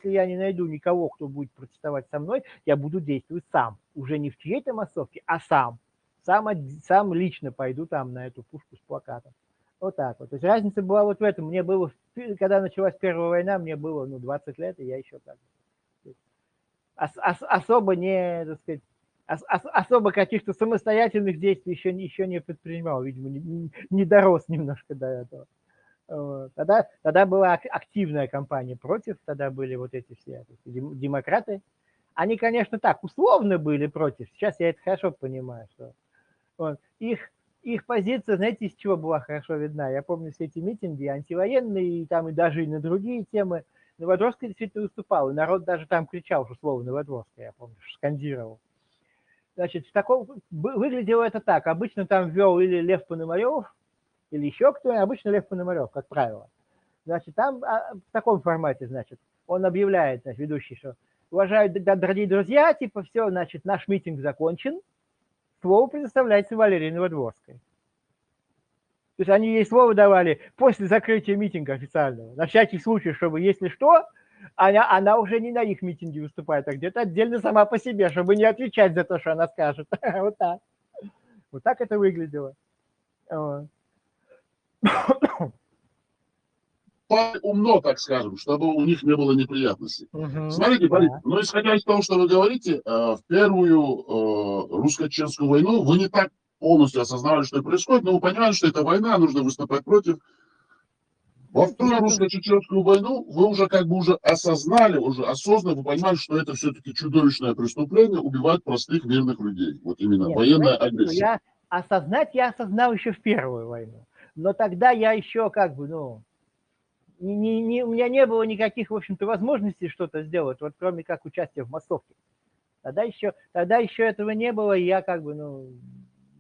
я не найду никого, кто будет протестовать со мной, я буду действовать сам. Уже не в чьей-то массовке, а сам. Сам лично пойду там на эту пушку с плакатом. Вот так вот. То есть разница была вот в этом. Мне было, когда началась Первая война, мне было 20 лет, и я еще так. Особо не, так сказать, особо каких-то самостоятельных действий еще не предпринимал. Видимо, не дорос немножко до этого. Тогда была активная кампания против, тогда были вот эти все демократы. Они, конечно, так условно были против. Сейчас я это хорошо понимаю, что их позиция, знаете, из чего была хорошо видна? Я помню все эти митинги антивоенные, и там и даже и на другие темы. Новодворская действительно выступал, и народ даже там кричал, что слово Новодворская, я помню, скандировал. Значит, выглядело это так. Обычно там вел или Лев Пономарев, или еще кто-нибудь, обычно Лев Пономарев, как правило. Значит, там в таком формате, значит, он объявляет, значит, ведущий, что уважаемые дорогие друзья, типа, все, значит, наш митинг закончен, слово предоставляется Валерии Новодворской. То есть они ей слово давали после закрытия митинга официального, на всякий случай, чтобы, если что, она уже не на их митинге выступает, а где-то отдельно сама по себе, чтобы не отвечать за то, что она скажет. Вот так. Вот так это выглядело. Умно, так скажем, чтобы у них не было неприятностей. Смотрите, да. Борис, но исходя из того, что вы говорите, в первую русско-чеченскую войну вы не так полностью осознавали, что происходит, но вы понимали, что это война, нужно выступать против. Во вторую русско-чеченскую войну вы уже как бы уже осознали, уже осознанно вы понимали, что это все-таки чудовищное преступление убивать простых мирных людей. Вот именно военная агрессия. Я осознал еще в Первую войну. Но тогда я еще как бы, у меня не было никаких, в общем-то, возможностей что-то сделать, вот кроме как участия в массовке. Тогда еще этого не было, и я как бы,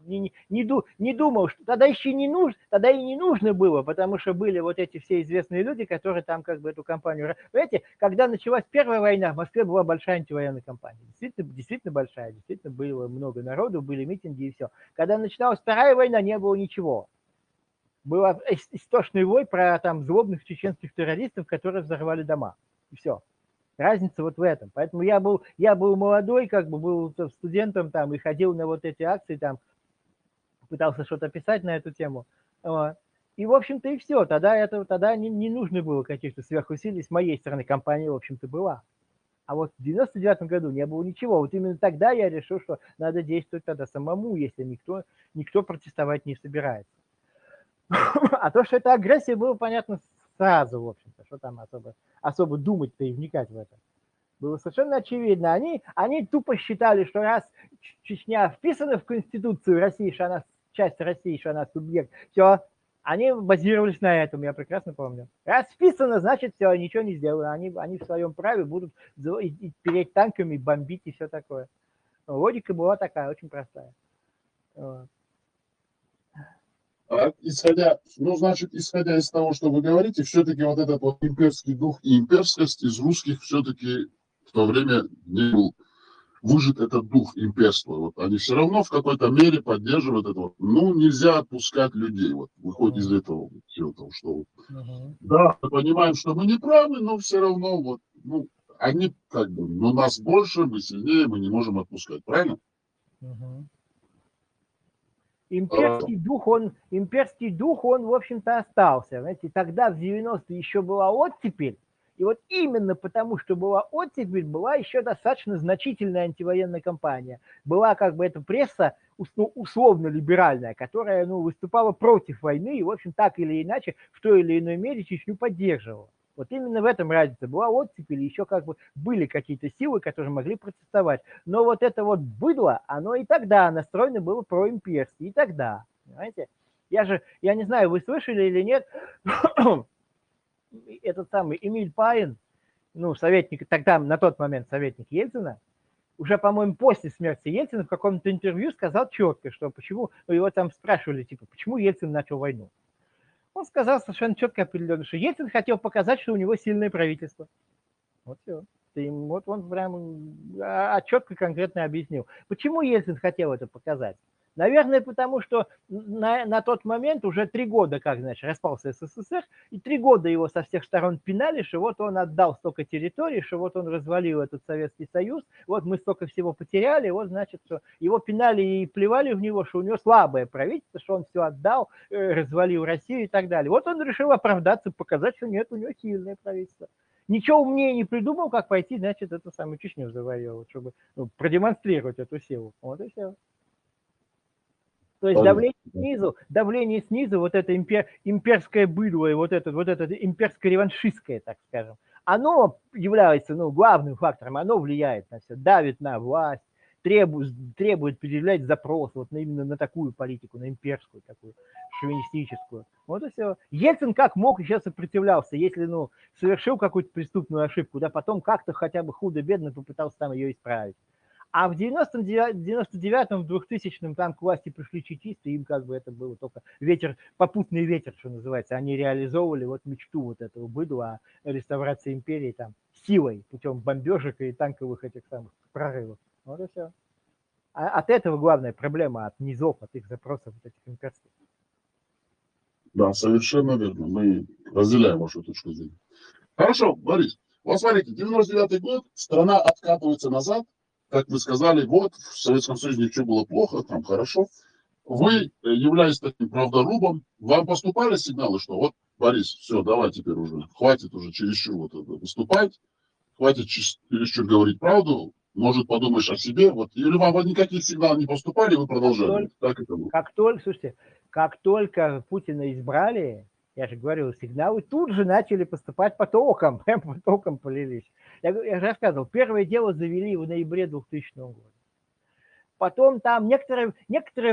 не думал, что тогда еще не нужно, тогда и не нужно было, потому что были вот эти все известные люди, которые там как бы эту кампанию... Понимаете, когда началась Первая война, в Москве была большая антивоенная кампания. Действительно большая, действительно было много народу, были митинги и все. Когда начиналась Вторая война, не было ничего. Был истошный вой про там злобных чеченских террористов, которые взорвали дома. И все. Разница вот в этом. Поэтому я был молодой, как бы был студентом там и ходил на вот эти акции, там пытался что-то писать на эту тему. И, в общем-то, и все. Тогда не нужно было каких-то сверхусилий. С моей стороны компания, в общем-то, была. А вот в 99-м году не было ничего. Вот именно тогда я решил, что надо действовать тогда самому, если никто протестовать не собирается. А то, что это агрессия, было понятно сразу, в общем-то, что там особо думать-то и вникать в это. Было совершенно очевидно. Они тупо считали, что раз Чечня вписана в Конституцию России, что она часть России, что она субъект, все, они базировались на этом, я прекрасно помню. Раз вписано, значит, все, ничего не сделают. Они в своем праве будут переть танками, бомбить и все такое. Логика была такая, очень простая. Исходя из того, что вы говорите, все-таки вот этот вот имперский дух и имперскость из русских все-таки в то время не был выжит этот дух имперства. Вот они все равно в какой-то мере поддерживают это. Вот. Ну, нельзя отпускать людей. Вот выходит из этого все того, что да, мы понимаем, что мы не правы, но все равно вот, ну, они как бы, но нас больше, мы сильнее, мы не можем отпускать, правильно? Имперский дух, он, в общем-то, остался. Знаете, тогда в 90-е еще была оттепель, и вот именно потому, что была оттепель, была еще достаточно значительная антивоенная кампания. Была как бы эта пресса условно-либеральная, которая выступала против войны и, в общем, так или иначе, в той или иной мере Чечню поддерживала. Вот именно в этом разница. Была оттепель, еще как бы были какие-то силы, которые могли протестовать. Но вот это вот быдло, оно и тогда настроено было проимперски. И тогда, понимаете? Я не знаю, вы слышали или нет, этот самый Эмиль Паин, советник, тогда на тот момент советник Ельцина, уже, по-моему, после смерти Ельцина в каком-то интервью сказал четко, что почему, его там спрашивали, типа, почему Ельцин начал войну. Он сказал совершенно четко определенно, что Ельцин хотел показать, что у него сильное правительство. Вот все. Вот он прям четко, конкретно объяснил. Почему Ельцин хотел это показать? Наверное, потому что на тот момент уже 3 года, как, значит, распался СССР, и 3 года его со всех сторон пинали, что вот он отдал столько территорий, что вот он развалил этот Советский Союз, вот мы столько всего потеряли, вот, значит, что его пинали и плевали в него, что у него слабое правительство, что он все отдал, развалил Россию и так далее. Вот он решил оправдаться, показать, что нет, у него сильное правительство. Ничего умнее не придумал, как пойти, значит, эту самую Чечню завоевывать, чтобы продемонстрировать эту силу. Вот и все. То есть давление снизу, вот это имперское быдло и вот это имперско-реваншистское, так скажем, оно является главным фактором, оно влияет на все, давит на власть, требует предъявлять запрос вот именно на такую политику, на имперскую такую, шовинистическую. Вот и все. Ельцин как мог еще сопротивлялся, если совершил какую-то преступную ошибку, да потом как-то хотя бы худо-бедно попытался там ее исправить. А в 99-м, в 2000-м там к власти пришли чекисты, им как бы это было только попутный ветер, что называется. Они реализовывали вот мечту вот этого быдла о реставрации империи там силой, путем бомбежек и танковых этих самых прорывов. Вот и все. А от этого главная проблема, от низов, от их запросов, от этих имперских. Да, совершенно верно. Мы разделяем вашу точку зрения. Хорошо, Борис. Вот смотрите, 99-й год, страна откатывается назад, как вы сказали, вот, в Советском Союзе ничего было плохо, там хорошо. Вы, являясь таким правдорубом, вам поступали сигналы, что вот, Борис, все, давай теперь уже, хватит уже чересчур вот это выступать, хватит чересчур говорить правду, может, подумаешь о себе, вот, или вам никаких сигналов не поступали, вы продолжали. Так это было. Слушайте, как только Путина избрали, я же говорил, сигналы тут же начали поступать потоком, прям потоком полились. Я же рассказывал, первое дело завели в ноябре 2000 года. Потом там некоторое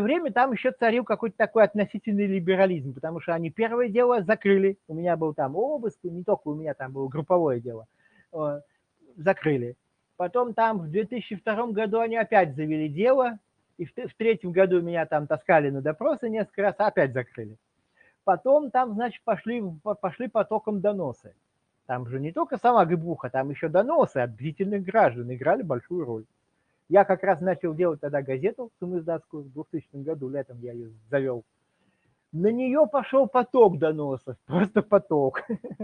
время там еще царил какой-то такой относительный либерализм, потому что они первое дело закрыли. У меня был там обыск, не только у меня там было групповое дело. Закрыли. Потом там в 2002 году они опять завели дело, и в 2003 году меня там таскали на допросы несколько раз, а опять закрыли. Потом там, значит, пошли потоком доносы. Там же не только сама гыбуха, там еще доносы от бдительных граждан играли большую роль. Я как раз начал делать тогда газету самоиздатскую в 2000 году, летом я ее завел. на нее пошел поток доносов, просто поток.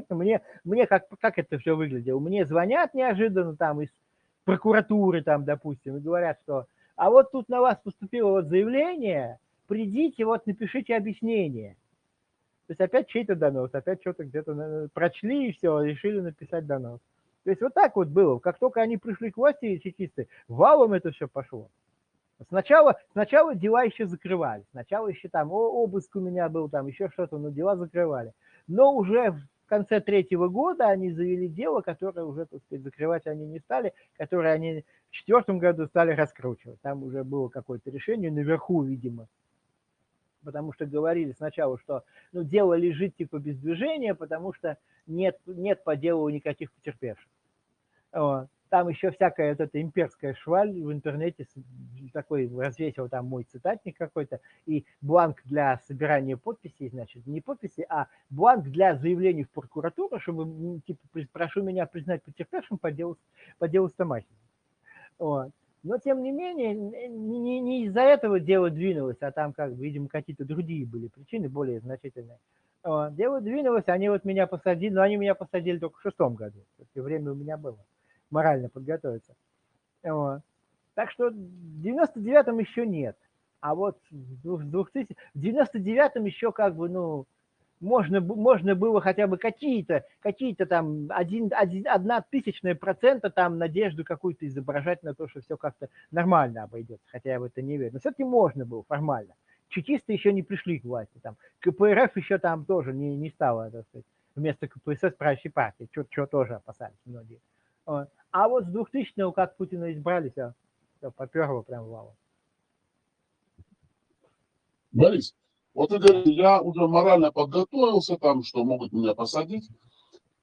Мне как это все выглядело? Мне звонят неожиданно там из прокуратуры, там, допустим, и говорят, что а вот тут на вас поступило вот заявление, придите, вот напишите объяснение. То есть опять чей-то донос, опять что-то где-то прочли и все, решили написать донос. То есть вот так вот было. Как только они пришли к власти чекисты, валом это все пошло. Сначала дела еще закрывали. Сначала еще там обыск у меня был, там еще что-то, но дела закрывали. Но уже в конце третьего года они завели дело, которое уже, так сказать, закрывать они не стали, которое они в четвертом году стали раскручивать. Там уже было какое-то решение наверху, видимо. Потому что говорили сначала, что ну, дело лежит типа без движения, потому что нет по делу никаких потерпевших. Вот. Там еще всякая вот эта имперская шваль в интернете такой развесил там мой цитатник какой-то и бланк для собирания подписей, значит, не подписи, а бланк для заявлений в прокуратуру, чтобы типа прошу меня признать потерпевшим по делу Стамахина. Вот. Но тем не менее, не из-за этого дело двинулось, а там, как бы, видимо, какие-то другие были причины, более значительные. Вот. Дело двинулось, они вот меня посадили, но они меня посадили только в 2006 году. То есть время у меня было морально подготовиться. Вот. Так что в 99-м еще нет. А вот в 99-м еще как бы, ну, можно было хотя бы какие-то там 0,01% там надежду какую-то изображать на то, что все как-то нормально обойдется, хотя я в это не верю. Но все-таки можно было формально. Чекисты еще не пришли к власти. Там, КПРФ еще там тоже не стало, так сказать, вместо КПСС правящей партии, что тоже опасались многие. Вот. А вот с 2000-го, как Путина избрали, все поперло прям валом. Борис, вот вы говорите, я уже морально подготовился, там, что могут меня посадить.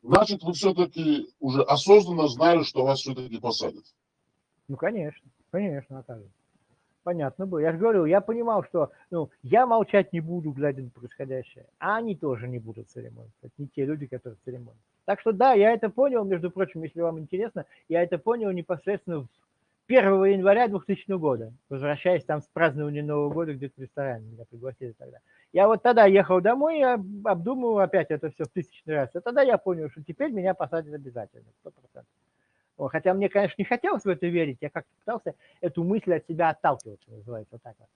Значит, вы все-таки уже осознанно знали, что вас все-таки посадят. Ну, конечно, оказывается. Понятно было. Я же говорю, я понимал, что я молчать не буду, глядя на происходящее, а они тоже не будут церемониться. Это не те люди, которые церемонятся. Так что да, я это понял, между прочим, если вам интересно, я это понял непосредственно 1 января 2000 года, возвращаясь там с празднования Нового года где-то в ресторане, меня пригласили тогда. Я вот тогда ехал домой и обдумывал опять это все в 1000-й раз. И тогда я понял, что теперь меня посадят обязательно, 100%. Хотя мне, конечно, не хотелось в это верить, я как-то пытался эту мысль от себя отталкивать, называется, вот так вот.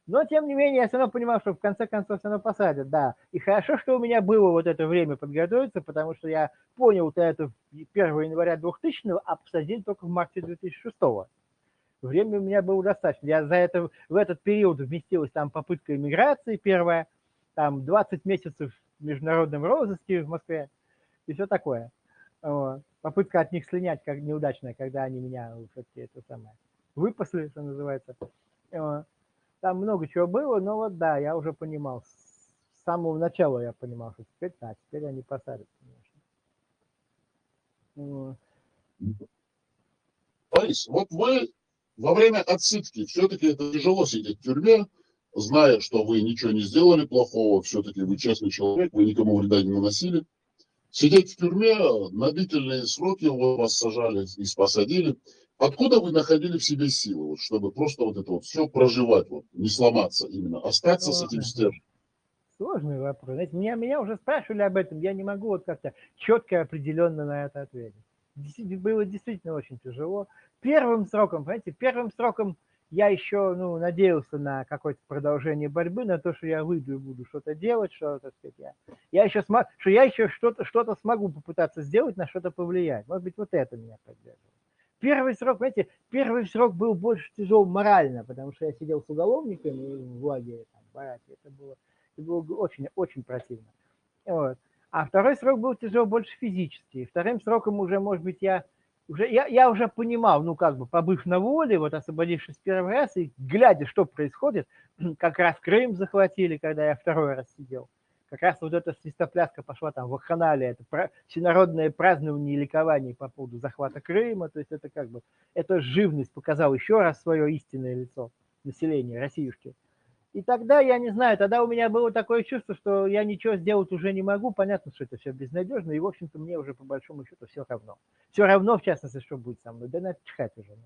Но, тем не менее, я все равно понимал, что в конце концов все равно посадят, да. И хорошо, что у меня было вот это время подготовиться, потому что я понял это 1 января 2000-го, а посадили только в марте 2006-го. Время у меня было достаточно. Я в этот период вместилась там попытка иммиграции первая, там 20 месяцев в международном розыске в Москве и все такое. Вот. Попытка от них слинять как неудачная, когда они меня все-таки это самое выпасли, что называется. Вот. Там много чего было, но вот да, я уже понимал. С самого начала я понимал, что теперь они посадят, конечно. Борис, вот вы во время отсидки, все-таки это тяжело сидеть в тюрьме, зная, что вы ничего не сделали плохого, все-таки вы честный человек, вы никому вреда не наносили. Сидеть в тюрьме, на длительные сроки вас сажали и посадили. Откуда вы находили в себе силы, вот, чтобы просто вот это вот все проживать, вот, не сломаться именно, остаться с этим стержнем? Сложный вопрос. Знаете, меня уже спрашивали об этом, я не могу вот как-то четко и определенно на это ответить. Было действительно очень тяжело. Первым сроком я еще надеялся на какое-то продолжение борьбы, на то, что я выйду и буду что-то делать, что, так сказать, я еще что-то смогу попытаться сделать, на что-то повлиять. Может быть, вот это меня поддерживает. Первый срок был больше тяжел морально, потому что я сидел с уголовниками в лагере, там, в бараке. Это было очень, очень противно. Вот. А второй срок был тяжел больше физически. Вторым сроком уже, может быть, я уже понимал, побыв на воле, вот освободившись первый раз и глядя, что происходит, как раз Крым захватили, когда я второй раз сидел. Как раз вот эта свистопляска пошла там в Вакханалии, это всенародное празднование и ликование по поводу захвата Крыма, то есть это эта живность показала еще раз свое истинное лицо населения Россиюшки. И тогда, я не знаю, тогда у меня было такое чувство, что я ничего сделать уже не могу. Понятно, что это все безнадежно, и, в общем-то, мне уже по большому счету все равно. Все равно, в частности, что будет со мной. Да на это чихать уже.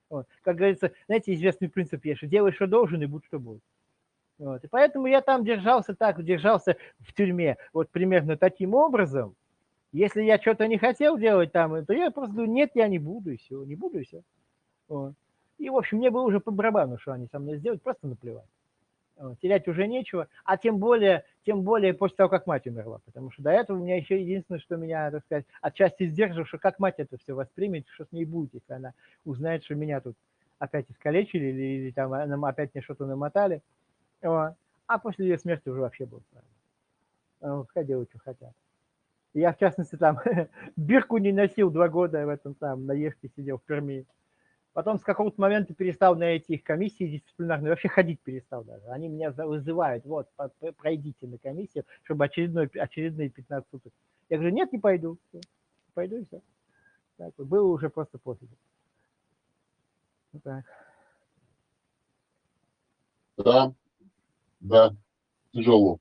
Вот. Как говорится, знаете, известный принцип есть, что делай, что должен, и будь, что будет. Вот. И поэтому я там держался так, держался в тюрьме вот примерно таким образом. Если я что-то не хотел делать там, то я просто говорю, нет, я не буду, и все, не буду, и все. Вот. И, в общем, мне было уже по барабану, что они со мной сделают, просто наплевать. Вот. Терять уже нечего, а тем более после того, как мать умерла, потому что до этого у меня еще единственное, что меня, так сказать, отчасти сдерживало, что как мать это все воспримет, что с ней будет, если она узнает, что меня тут опять искалечили или там нам опять мне что-то намотали. Вот. А после ее смерти уже вообще было правильно. Пускай делают, что хотят. Я, в частности, там бирку не носил 2 года в этом самом, на Ешке сидел в Перми. Потом с какого-то момента перестал на эти их комиссии дисциплинарные, вообще ходить перестал даже. Они меня вызывают, вот, пройдите на комиссию, чтобы очередные 15 суток. Я говорю, нет, не пойду. Все. Пойду и все. Так, было уже просто пофиг. Вот так. Да, тяжело.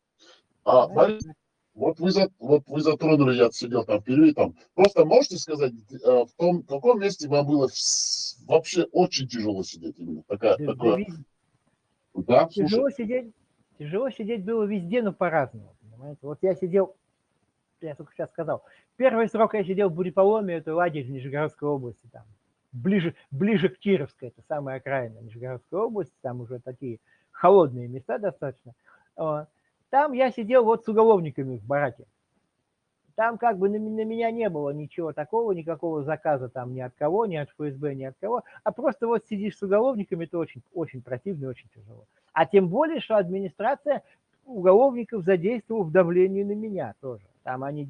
Да, Борис, вот вы затронули, я сидел там впервые, там. Просто можете сказать, в каком месте вам было вообще очень тяжело сидеть именно? Да, слушай. Тяжело сидеть было везде, но по-разному. Понимаете? Вот я сидел, я только сейчас сказал, первый срок я сидел в Буряполоме, это лагерь в Нижегородской области, там, ближе к Кировской, это самая окраина Нижегородской области, там уже такие холодные места достаточно. Там я сидел вот с уголовниками в бараке. Там как бы на меня не было ничего такого, никакого заказа там ни от кого, ни от ФСБ, ни от кого, а просто вот сидишь с уголовниками, это очень, очень противно и очень тяжело. А тем более, что администрация уголовников задействовала в давлении на меня тоже. Там они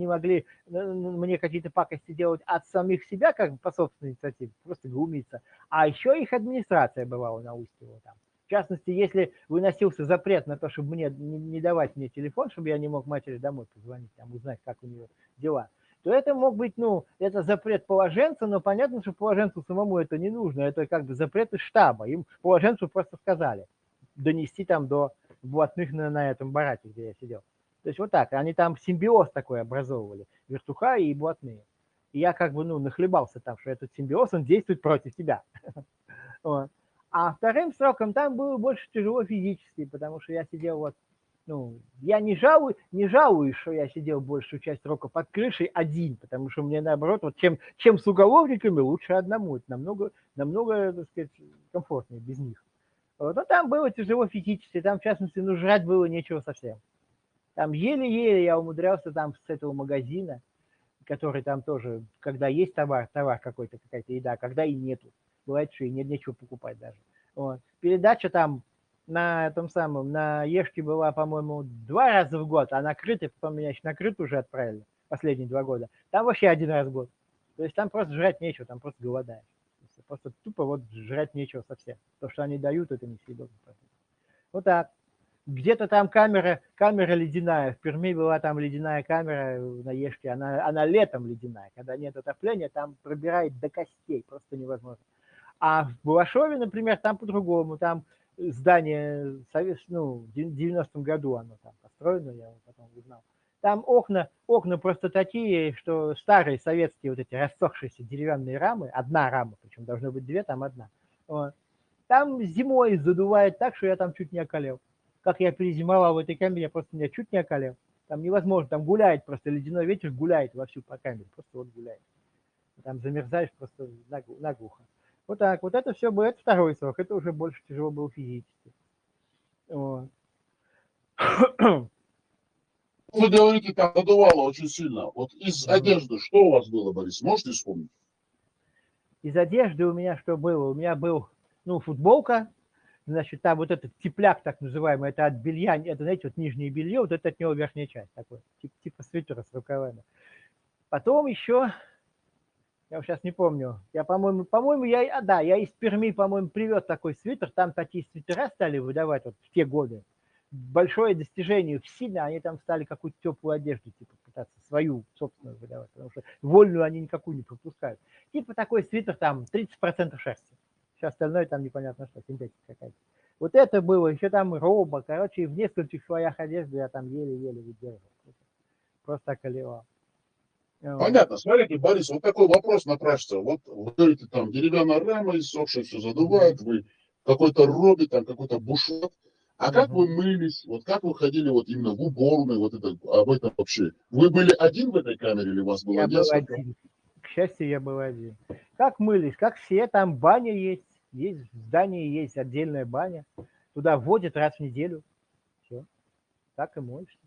могли мне какие-то пакости делать от самих себя, как бы по собственной инициативе, просто глумиться. А еще их администрация бывала наускивала там. В частности, если выносился запрет на то, чтобы мне не давать мне телефон, чтобы я не мог матери домой позвонить, там, узнать, как у нее дела, то это мог быть, это запрет положенца, но понятно, что положенцу самому это не нужно, это как бы запрет из штаба. Им положенцу просто сказали донести там до блатных на этом бараке, где я сидел. То есть вот так, они там симбиоз такой образовывали, вертухаи и блатные. И я как бы, нахлебался там, что этот симбиоз, он действует против тебя. А вторым сроком там было больше тяжело физически, потому что я сидел вот, я не жалуюсь, что я сидел большую часть срока под крышей один, потому что мне наоборот, вот чем с уголовниками, лучше одному, это намного, так сказать, комфортнее без них. Вот. Но там было тяжело физически, там в частности, жрать было нечего совсем. Там еле-еле я умудрялся там с этого магазина, который там тоже, когда есть товар какой-то, какая-то еда, когда и нету. Бывает, что и нет нечего покупать даже. Вот. Передача там на Ешке была, по-моему, 2 раза в год, а накрытый, потом меня еще накрыт уже отправили последние 2 года. Там вообще 1 раз в год. То есть там просто жрать нечего, там просто голодаешь. Просто тупо вот жрать нечего совсем. То, что они дают, это не съедобно. Вот так. Где-то там камера ледяная. В Перми была там ледяная камера на Ешке. Она летом ледяная. Когда нет отопления, там пробирает до костей. Просто невозможно. А в Балашове, например, там по-другому. Там здание, в 90-м году оно там построено, я потом узнал. Там окна просто такие, что старые советские вот эти рассохшиеся деревянные рамы, одна рама, причем должно быть 2, там одна. Вот. Там зимой задувает так, что я там чуть не околел. Как я перезимовал в этой камере, меня чуть не околел. Там невозможно, там гуляет просто ледяной ветер, гуляет вовсю по камере, просто вот гуляет. Там замерзаешь просто наглухо. Вот так, вот это все будет второй срок, это уже больше тяжело было физически. Вот. Вы говорите, там надувало очень сильно. Вот из одежды что у вас было, Борис? Можете вспомнить? Из одежды у меня что было? У меня был, футболка, значит, там вот этот тепляк, так называемый, это от белья, это, знаете, вот нижнее белье, вот это от него верхняя часть, такой, типа свитера с рукавами. Потом еще, я вот сейчас не помню, я, по-моему, я из Перми, по-моему, привез такой свитер, там такие свитера стали выдавать вот в те годы. Большое достижение в Сидне, они там стали какую-то теплую одежду, типа, пытаться свою собственную выдавать, потому что вольную они никакую не пропускают. Типа такой свитер, там, 30% шерсти. Все остальное там непонятно что, синтетика какая-то. Вот это было, еще там роба, короче, в нескольких слоях одежды я там еле-еле выдерживал. Просто околевал. Понятно. Смотрите, Борис, вот такой вопрос напрашивается. Вот вы говорите, там деревянная рама иссохшая, все задувает, вы какой-то робби, там какой-то бушлат. А как вы мылись, вот как вы ходили вот именно в уборную, вот это, об этом вообще? Вы были один в этой камере или у вас было Я был несколько? один. К счастью, я был один. Как мылись, как все, там баня есть, есть в здании есть отдельная баня. Туда вводят раз в неделю. Все, так и моешься.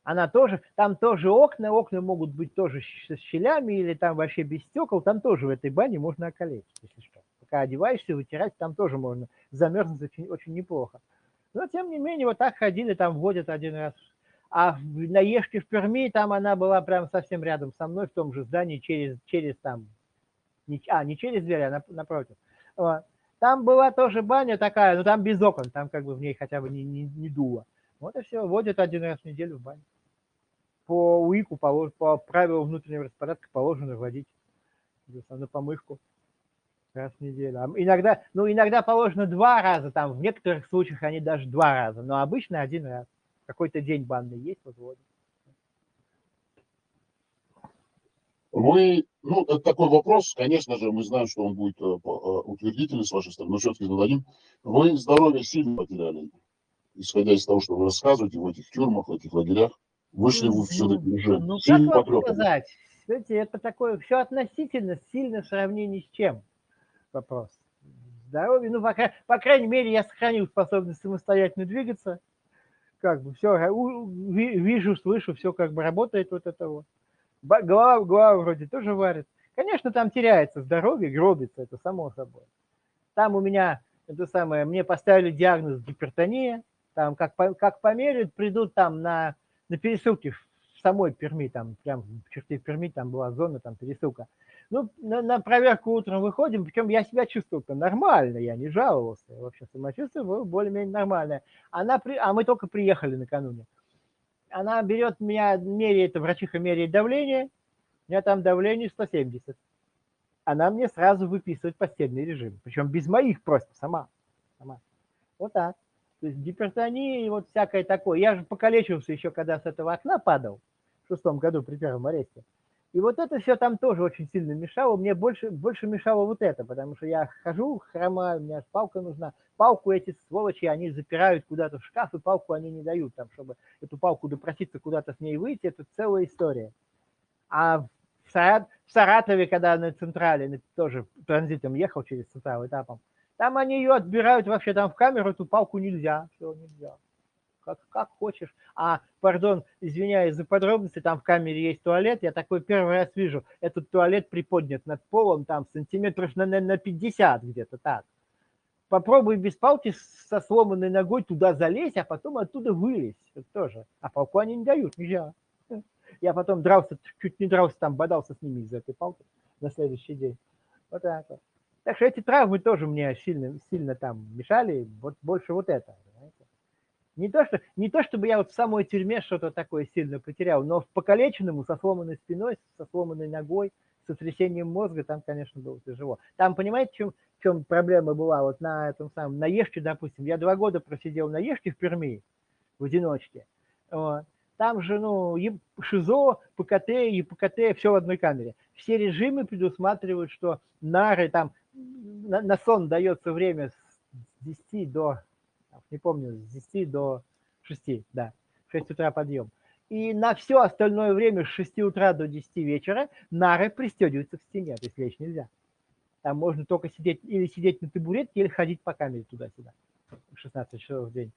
Она тоже, там тоже окна могут быть тоже с щелями или там вообще без стекол, там тоже в этой бане можно околеть, если что. Пока одеваешься, вытирать, там тоже можно замерзнуть очень, очень неплохо. Но, тем не менее, вот так ходили, там вводят один раз. А на Ешке в Перми, там она была прям совсем рядом со мной, в том же здании, через там, не через дверь, а напротив. Вот. Там была тоже баня такая, но там без окон, там как бы в ней хотя бы не дуло. Вот и все, водят один раз в неделю в баню. По УИКу, по правилу внутреннего распорядка положено водить на помывку раз в неделю. Иногда положено 2 раза, там в некоторых случаях они даже 2 раза, но обычно 1 раз. Какой-то день банный есть, вот водят. Вы, ну, это такой вопрос, конечно же, мы знаем, что он будет утвердительный с вашей стороны, но все-таки зададим. Вы здоровье сильно потеряли, исходя из того, что вы рассказываете в этих тюрьмах, в этих лагерях. Вышли вы все-таки уже Как сильно вам потрепаны. сказать? Знаете, это такое все относительно, сильно в сравнении с чем вопрос. Здоровье, по крайней мере, я сохранил способность самостоятельно двигаться, как бы все, вижу, слышу, все как бы работает вот это вот. Голова вроде тоже варит. Конечно, там теряется здоровье, гробится, это само собой. Там у меня, мне поставили диагноз гипертония, там как померяют, придут там на пересылке в самой Перми, там прям в черте Перми, там была зона, там пересылка. Ну, на проверку утром выходим, причем я себя чувствовал-то нормально, я не жаловался, вообще самочувствие было более-менее нормальное. А мы только приехали накануне. Она берет меня, врачиха меряет давление, у меня там давление 170. Она мне сразу выписывает постельный режим, причем без моих просьб, сама. Вот так. То есть гипертония и вот всякое такое. Я же покалечился еще, когда с этого окна падал, в 6-м году при первом аресте. И вот это все там тоже очень сильно мешало. Мне больше мешало вот это, потому что я хожу, хромаю, у меня палка нужна. Палку эти сволочи, они запирают куда-то в шкаф, и палку они не дают, там, чтобы эту палку допроситься куда-то с ней выйти, это целая история. А в Саратове, когда на Централе, тоже транзитом ехал через Централ этапом, там они ее отбирают вообще, там в камеру эту палку нельзя, все нельзя. Как хочешь. Пардон, извиняюсь за подробности, там в камере есть туалет, я такой первый раз вижу, этот туалет приподнят над полом, там сантиметров на 50 где-то так. Попробуй без палки со сломанной ногой туда залезть, а потом оттуда вылезть. Это тоже. А палку они не дают, нельзя. Я потом чуть не дрался, там бодался с ними из-за этой палки на следующий день. Вот так вот. Так что эти травмы тоже мне сильно там мешали, вот больше вот это. Не то, чтобы я вот в самой тюрьме что-то такое сильно потерял, но в покалеченному, со сломанной спиной, со сломанной ногой, с сотрясением мозга, там, конечно, было тяжело. Там, понимаете, в чем проблема была? Вот на этом самом, на Ешке, допустим, я 2 года просидел на Ешке в Перми, в одиночке. Вот. Там же, ШИЗО, ПКТ, ЕПКТ, все в одной камере. Все режимы предусматривают, что нары, там, на сон дается время с 10 до, не помню, с 10 до 6, да, в 6 утра подъем. И на все остальное время с 6 утра до 10 вечера нары пристегиваются к стене, то есть лечь нельзя. Там можно только сидеть на табуретке, или ходить по камере туда-сюда, 16 часов в день.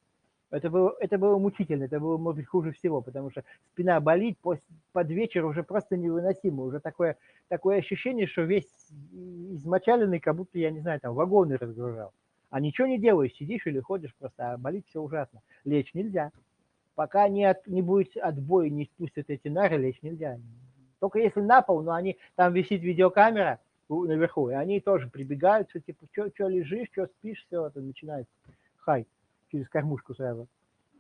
Это было мучительно, это было, может быть, хуже всего, потому что спина болит, под вечер уже просто невыносимо, уже такое ощущение, что весь измочаленный, как будто, я не знаю, там вагоны разгружал. А ничего не делаешь, сидишь или ходишь просто, а болит все ужасно. Лечь нельзя. Пока не будет отбоя, не спустят эти нары, лечь нельзя. Только если на пол, но там висит видеокамера наверху, и они тоже прибегают, что типа, что лежишь, что спишь, все, это начинается хай через кормушку сразу.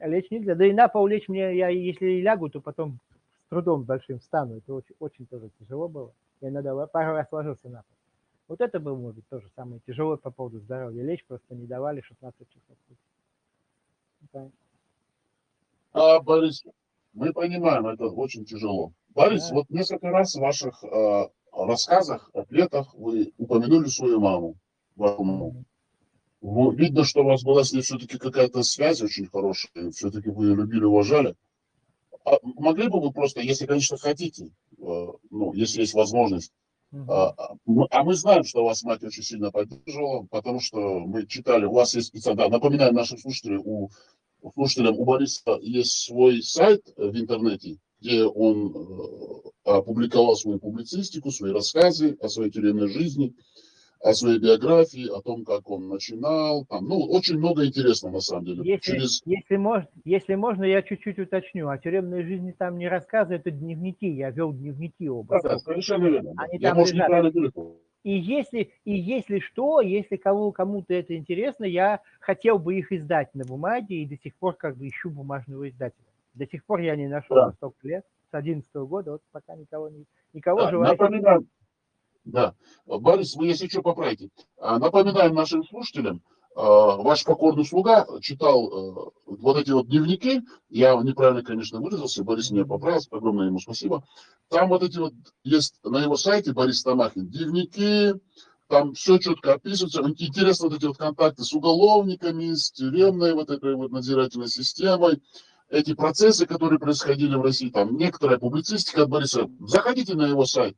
А лечь нельзя. Да и на пол лечь я если лягу, то потом с трудом большим встану. Это очень, очень тоже тяжело было. Я иногда пару раз ложился на пол. Вот это было, может быть, тоже самое тяжелое по поводу здоровья. Лечь просто не давали 16 часов. Борис, мы понимаем, это очень тяжело. Борис, Да. вот несколько раз в ваших рассказах, ответах вы упомянули свою маму, вашу маму. Видно, что у вас была с ней все-таки какая-то связь очень хорошая, все-таки вы ее любили, уважали. А могли бы вы просто, если, конечно, хотите, ну, если есть возможность, Мгм. мы знаем, что вас мать очень сильно поддерживала, потому что мы читали, у вас есть специально, да, напоминаю нашим слушателям, у Бориса есть свой сайт в интернете, где он опубликовал свою публицистику, свои рассказы о своей тюремной жизни, о своей биографии, о том, как он начинал. Там, ну, очень много интересного, на самом деле. Если можно, я чуть-чуть уточню. О тюремной жизни там не рассказы, это дневники. Я вел дневники оба. Да, совершенно верно. Да. Они Я, там может, лежат. неправильно говорю. И если что, если кому-то это интересно, я хотел бы их издать на бумаге и до сих пор как бы ищу бумажного издателя. До сих пор я не нашел Да. за столько лет, с 2011 года, вот пока никого Да. желающих. Напоминаю, да. Борис, вы если что поправите. Напоминаем нашим слушателям, ваш покорный слуга читал вот эти вот дневники. Я неправильно, конечно, выразился. Борис меня поправил. Огромное ему спасибо. Там вот эти вот есть на его сайте Борис Тамахин дневники. Там все четко описывается. Интересно вот эти вот контакты с уголовниками, с тюремной вот этой вот надзирательной системой. Эти процессы, которые происходили в России, там некоторая публицистика от Бориса. Заходите на его сайт,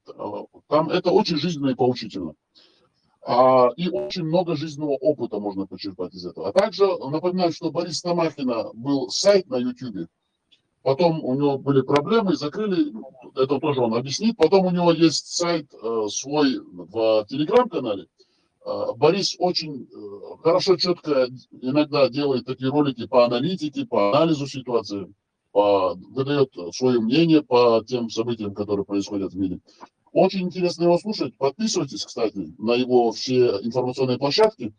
там это очень жизненно и поучительно. И очень много жизненного опыта можно почерпать из этого. А также напоминаю, что Борис Тамахина был сайт на YouTube, потом у него были проблемы, закрыли, это тоже он объяснит. Потом у него есть сайт свой в Телеграм-канале. Борис очень хорошо, четко иногда делает такие ролики по аналитике, по анализу ситуации, выдает свое мнение по тем событиям, которые происходят в мире. Очень интересно его слушать. Подписывайтесь, кстати, на его все информационные площадки.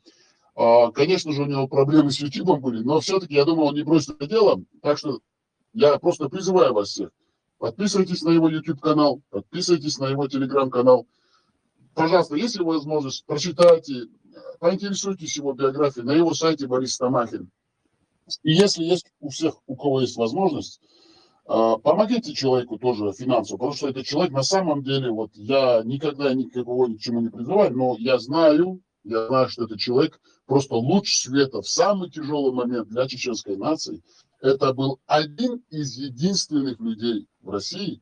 Конечно же, у него проблемы с YouTube были, но все-таки, я думаю, он не бросит это дело. Так что я просто призываю вас всех. Подписывайтесь на его YouTube-канал, подписывайтесь на его Telegram-канал. Пожалуйста, если возможность, прочитайте, поинтересуйтесь его биографией на его сайте Борис Тамахин. И если есть у всех, у кого есть возможность, помогите человеку тоже финансово, потому что этот человек на самом деле, вот я никогда никого ни к чему не призываю, но я знаю, что этот человек просто луч света в самый тяжелый момент для чеченской нации. Это был один из единственных людей в России,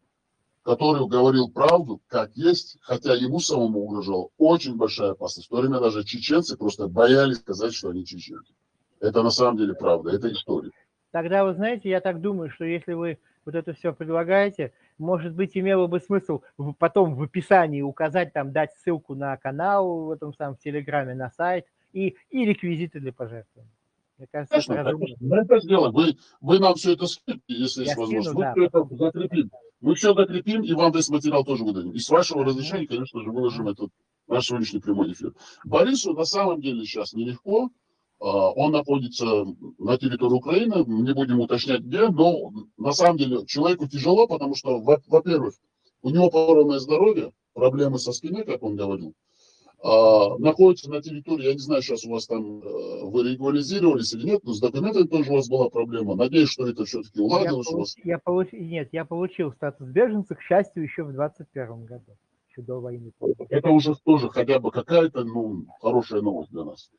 который говорил правду, как есть, хотя ему самому угрожала очень большая опасность. В то время даже чеченцы просто боялись сказать, что они чеченцы. Это на самом деле правда, это история. Тогда, вы знаете, я так думаю, что если вы вот это все предлагаете, может быть, имело бы смысл потом в описании указать, там, дать ссылку на канал в этом самом Телеграме, на сайт и реквизиты для пожертвования. Мне кажется, это Конечно, разумно. конечно. Мы это сделаем. Вы нам все это скиньте, если Я есть возможность. скину, Мы да, все это потом. закрепим. Мы все закрепим, и вам весь материал тоже выдадим. И с вашего разрешения, конечно же, выложим этот наш сегодняшний прямой эфир. Борису на самом деле сейчас нелегко. Он находится на территории Украины, не будем уточнять где, но на самом деле человеку тяжело, потому что, во-первых, у него порванное здоровье, проблемы со спиной, как он говорил, находится на территории, я не знаю, сейчас у вас там вы регуляризировались или нет, но с документами тоже у вас была проблема. Надеюсь, что это все-таки уладилось у вас. Я получил статус беженца, к счастью, еще в 2021 году, еще до войны. Это уже тоже хотя бы какая-то хорошая новость для нас.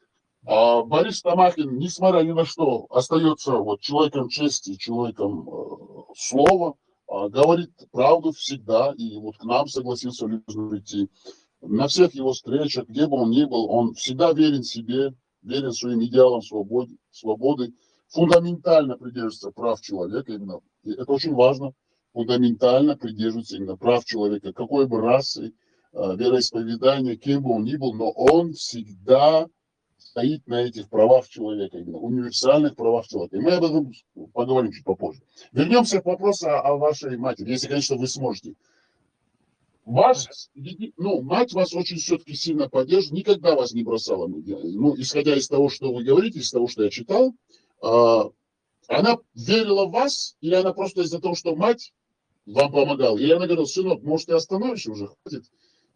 Борис Тамахин, несмотря ни на что, остается вот человеком чести, человеком слова, говорит правду всегда, и вот к нам согласился любезно прийти. На всех его встречах, где бы он ни был, он всегда верен себе, верен своим идеалам свободы, фундаментально придерживается прав человека именно. И это очень важно, фундаментально придерживается именно прав человека, какой бы расы, вероисповедания, кем бы он ни был, но он всегда стоит на этих правах человека, именно универсальных правах человека. И мы об этом поговорим чуть попозже. Вернемся к вопросу о вашей матери, если, конечно, вы сможете. Мать вас очень все-таки сильно поддерживает, никогда вас не бросала. Исходя из того, что вы говорите, из того, что я читал, она верила в вас, или она просто из-за того, что мать вам помогала? Или она говорила: сынок, может, ты остановишься уже, хватит?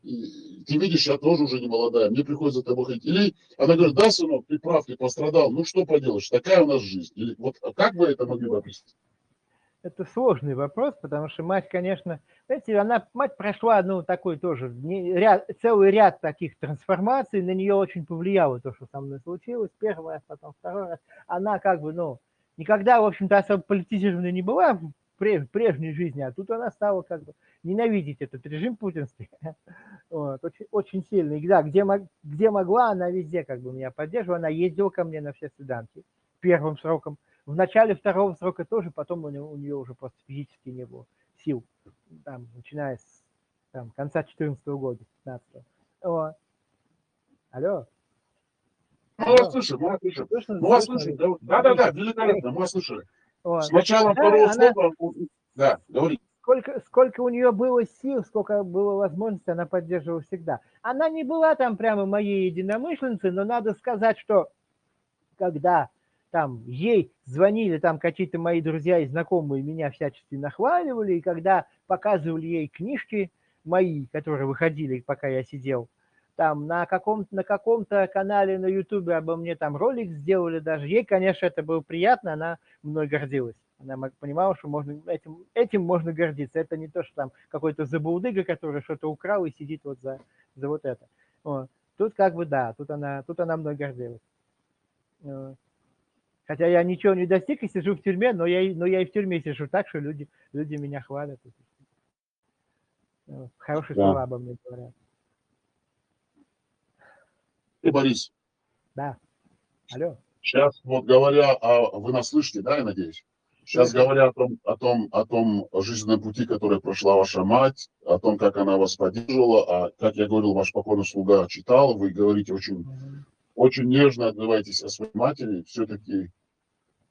Ты видишь, я тоже уже не молодая, мне приходится за тобой ходить. Или она говорит: да, сынок, ты прав, ты пострадал, ну что поделаешь, такая у нас жизнь. Или вот как вы это могли бы объяснить? это сложный вопрос, потому что мать, конечно, знаете, мать прошла, ну, такой тоже, целый ряд таких трансформаций, на нее очень повлияло то, что со мной случилось, первый раз, потом второй раз. Она как бы, ну, никогда, в общем-то, особо политизированной не была в прежней жизни, а тут она стала как бы ненавидеть этот режим путинский. Вот, очень, очень сильно. И да, где могла, она везде как бы меня поддерживала. Она ездила ко мне на все свиданки первым сроком. В начале второго срока тоже, потом у нее уже просто физически не было сил. Там, начиная с там, конца 2014 года, 15-го. Вот. Алло. Мы вас слышим, мы вас слышим. Мы вас слышим. Да, великолепно, мы вас слышим. Вот. С начала второго слова, да, говорите. Сколько у нее было сил, сколько было возможностей, она поддерживала всегда. Она не была там прямо моей единомышленницей, но надо сказать, что когда там ей звонили там какие-то мои друзья и знакомые, меня всячески нахваливали, и когда показывали ей книжки мои, которые выходили, пока я сидел, там на каком-то канале на Ютубе обо мне там ролик сделали даже, ей, конечно, это было приятно, она мной гордилась. Она понимала, что этим можно гордиться. Это не то, что там какой-то забулдыга, который что-то украл и сидит вот за вот это. Вот. Тут как бы да, тут она мной гордилась. Хотя я ничего не достиг и сижу в тюрьме, но я и в тюрьме сижу так, что люди меня хвалят. Хорошие слова обо мне говорят. И Борис. Да. Алло. Сейчас вот говоря, вы нас слышите, да, я надеюсь? Сейчас говоря о том жизненном пути, который прошла ваша мать, о том, как она вас поддерживала, как я говорил, ваш покойный слуга читал, вы говорите очень нежно отзываетесь о своей матери. Все-таки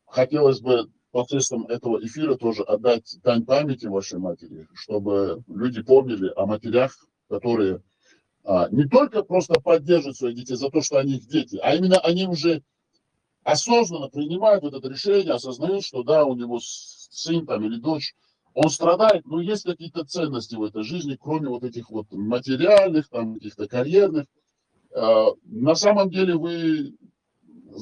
хотелось бы посредством этого эфира тоже отдать дань памяти вашей матери, чтобы люди помнили о матерях, которые не только просто поддерживают своих детей за то, что они их дети, а именно они уже осознанно принимают вот это решение, осознают, что да, у него сын там или дочь, он страдает, но есть какие-то ценности в этой жизни, кроме вот этих вот материальных, там, каких-то карьерных. На самом деле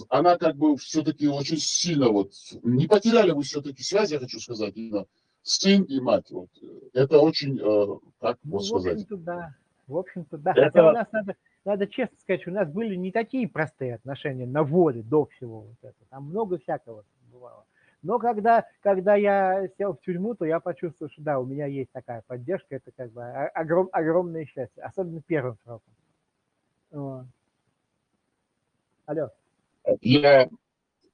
она как бы все-таки очень сильно вот, не потеряли вы все-таки связь, я хочу сказать, именно сын и мать. Вот. Это очень, как вот сказать. В общем-то, да. Хотя у нас надо честно сказать, у нас были не такие простые отношения на вводе до всего вот этого. Там много всякого бывало. Но когда я сел в тюрьму, то я почувствовал, что да, у меня есть такая поддержка, это как бы огромное счастье, особенно первым сроком. Вот. Алло.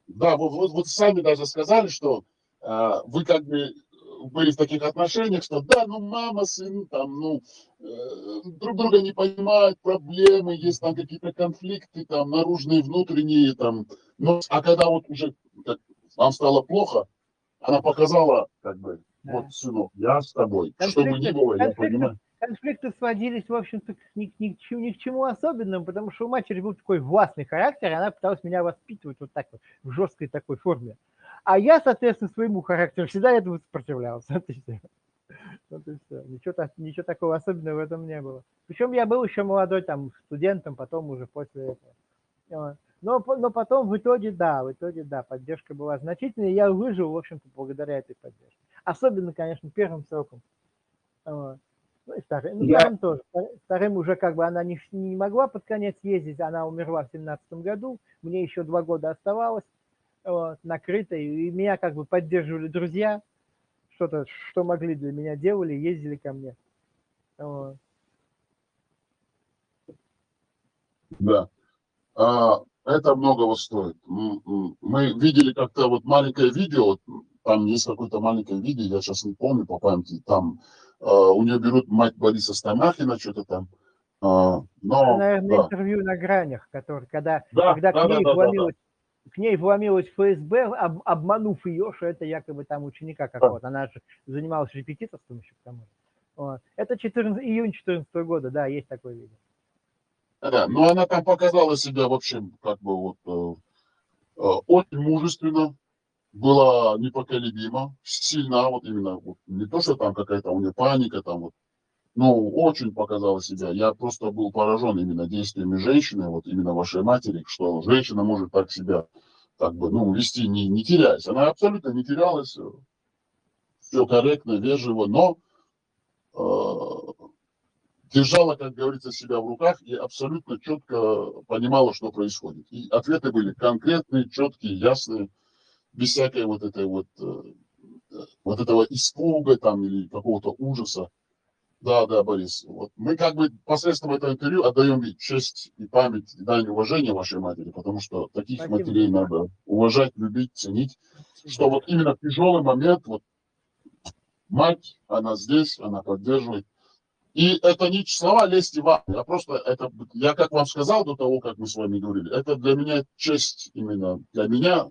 Да, вы сами даже сказали, что вы как бы были в таких отношениях, что да, ну мама, сын, там, ну, друг друга не понимают, проблемы, есть там какие-то конфликты, там, наружные, внутренние, там, но, а когда вот уже вам стало плохо, она показала, как бы, вот, сынок, я с тобой, что бы ни было, я понимаю. Конфликты сводились, в общем-то, ни к чему особенному, потому что у матери был такой властный характер, и она пыталась меня воспитывать вот так вот, в жесткой такой форме. А я, соответственно, своему характеру всегда этому сопротивлялся. Вот и все. Ничего такого особенного в этом не было. Причем я был еще молодой там студентом, потом уже после этого. Но потом в итоге, да, поддержка была значительной, и я выжил, в общем-то, благодаря этой поддержке. Особенно, конечно, первым сроком. Ну и вторым тоже. Вторым уже как бы она не могла под конец ездить, она умерла в 2017 году, мне еще 2 года оставалось, накрытой, и меня как бы поддерживали друзья, что могли для меня делали, ездили ко мне. Да. Это многого стоит. Мы видели как-то вот маленькое видео, там есть какое-то маленькое видео, я сейчас не помню по памяти, там у нее берут мать Бориса Стамахина, что-то там. Это, наверное, интервью на гранях, когда к ней вломилась ФСБ, обманув ее, что это якобы там ученика какого-то. Она же занималась репетиторством еще к тому же. Это июнь 2014 года, да, есть такое видео. Да, но она там показала себя, в общем, как бы вот очень мужественно, была непоколебима, сильна, вот именно, вот, не то, что там какая-то у нее паника, там вот, ну, очень показала себя. Я просто был поражен именно действиями женщины, вот именно вашей матери, что женщина может так себя, как бы, ну, вести, не теряясь. Она абсолютно не терялась. все корректно, вежливо, но держала, как говорится, себя в руках и абсолютно четко понимала, что происходит. И ответы были конкретные, четкие, ясные, без всякой вот этой вот этого испуга там или какого-то ужаса. Да, да, Борис. Вот мы как бы посредством этого интервью отдаем ей честь и память и дань уважения вашей матери, потому что таких Спасибо матерей большое. надо уважать, любить, ценить, что Да. вот именно в тяжелый момент вот мать, она здесь, она поддерживает. И это не слова лести вам, я просто, это, я как вам сказал до того, как мы с вами говорили, это для меня честь именно, для меня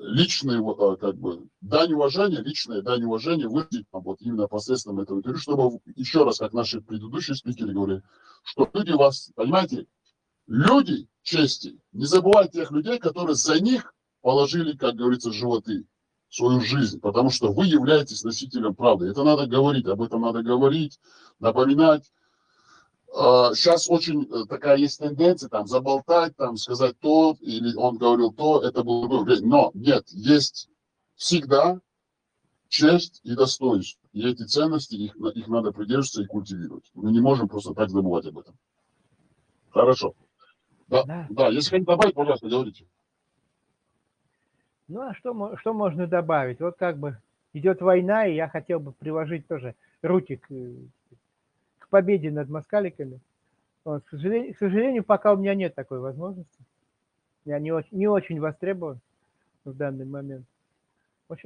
личные, как бы, дань уважения, личное дань уважения выразить вот именно посредством этого интервью, чтобы еще раз, как наши предыдущие спикеры говорили, что люди вас, понимаете, люди чести, не забывайте тех людей, которые за них положили, как говорится, животы, свою жизнь, потому что вы являетесь носителем правды. Это надо говорить, об этом надо говорить, напоминать. Сейчас очень такая есть тенденция, там, заболтать, там, сказать то, или он говорил то, это было бы время. Но нет, есть всегда честь и достоинство. И эти ценности, их надо придерживаться и культивировать. Мы не можем просто так забывать об этом. Хорошо. Да, Да. да, если хотите добавить, пожалуйста, говорите. Ну, а что можно добавить? Вот как бы идет война, и я хотел бы приложить тоже руки к победе над москаликами. Вот, к сожалению, пока у меня нет такой возможности. Я не очень востребован в данный момент.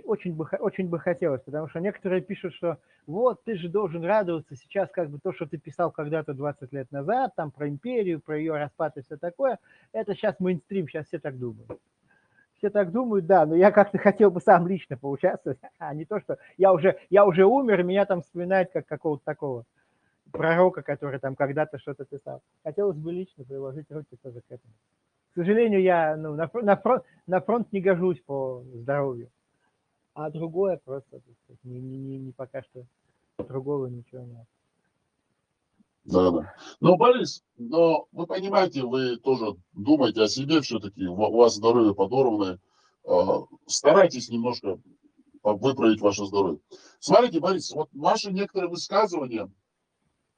Очень бы хотелось, потому что некоторые пишут, что вот ты же должен радоваться сейчас, как бы то, что ты писал когда-то 20 лет назад, там про империю, про ее распад и все такое, это сейчас мейнстрим, сейчас все так думают. Все так думают, да, но я как-то хотел бы сам лично поучаствовать, а не то, что я уже умер, и меня там вспоминают как какого-то такого пророка, который там когда-то что-то писал. Хотелось бы лично приложить руки тоже к этому. К сожалению, я на фронт не гожусь по здоровью. А другое просто не пока что другого ничего нет. Да, да. Но, Борис, но вы понимаете, вы тоже думаете о себе все-таки, у вас здоровье подорванное. Старайтесь немножко выправить ваше здоровье. Смотрите, Борис, вот ваши некоторые высказывания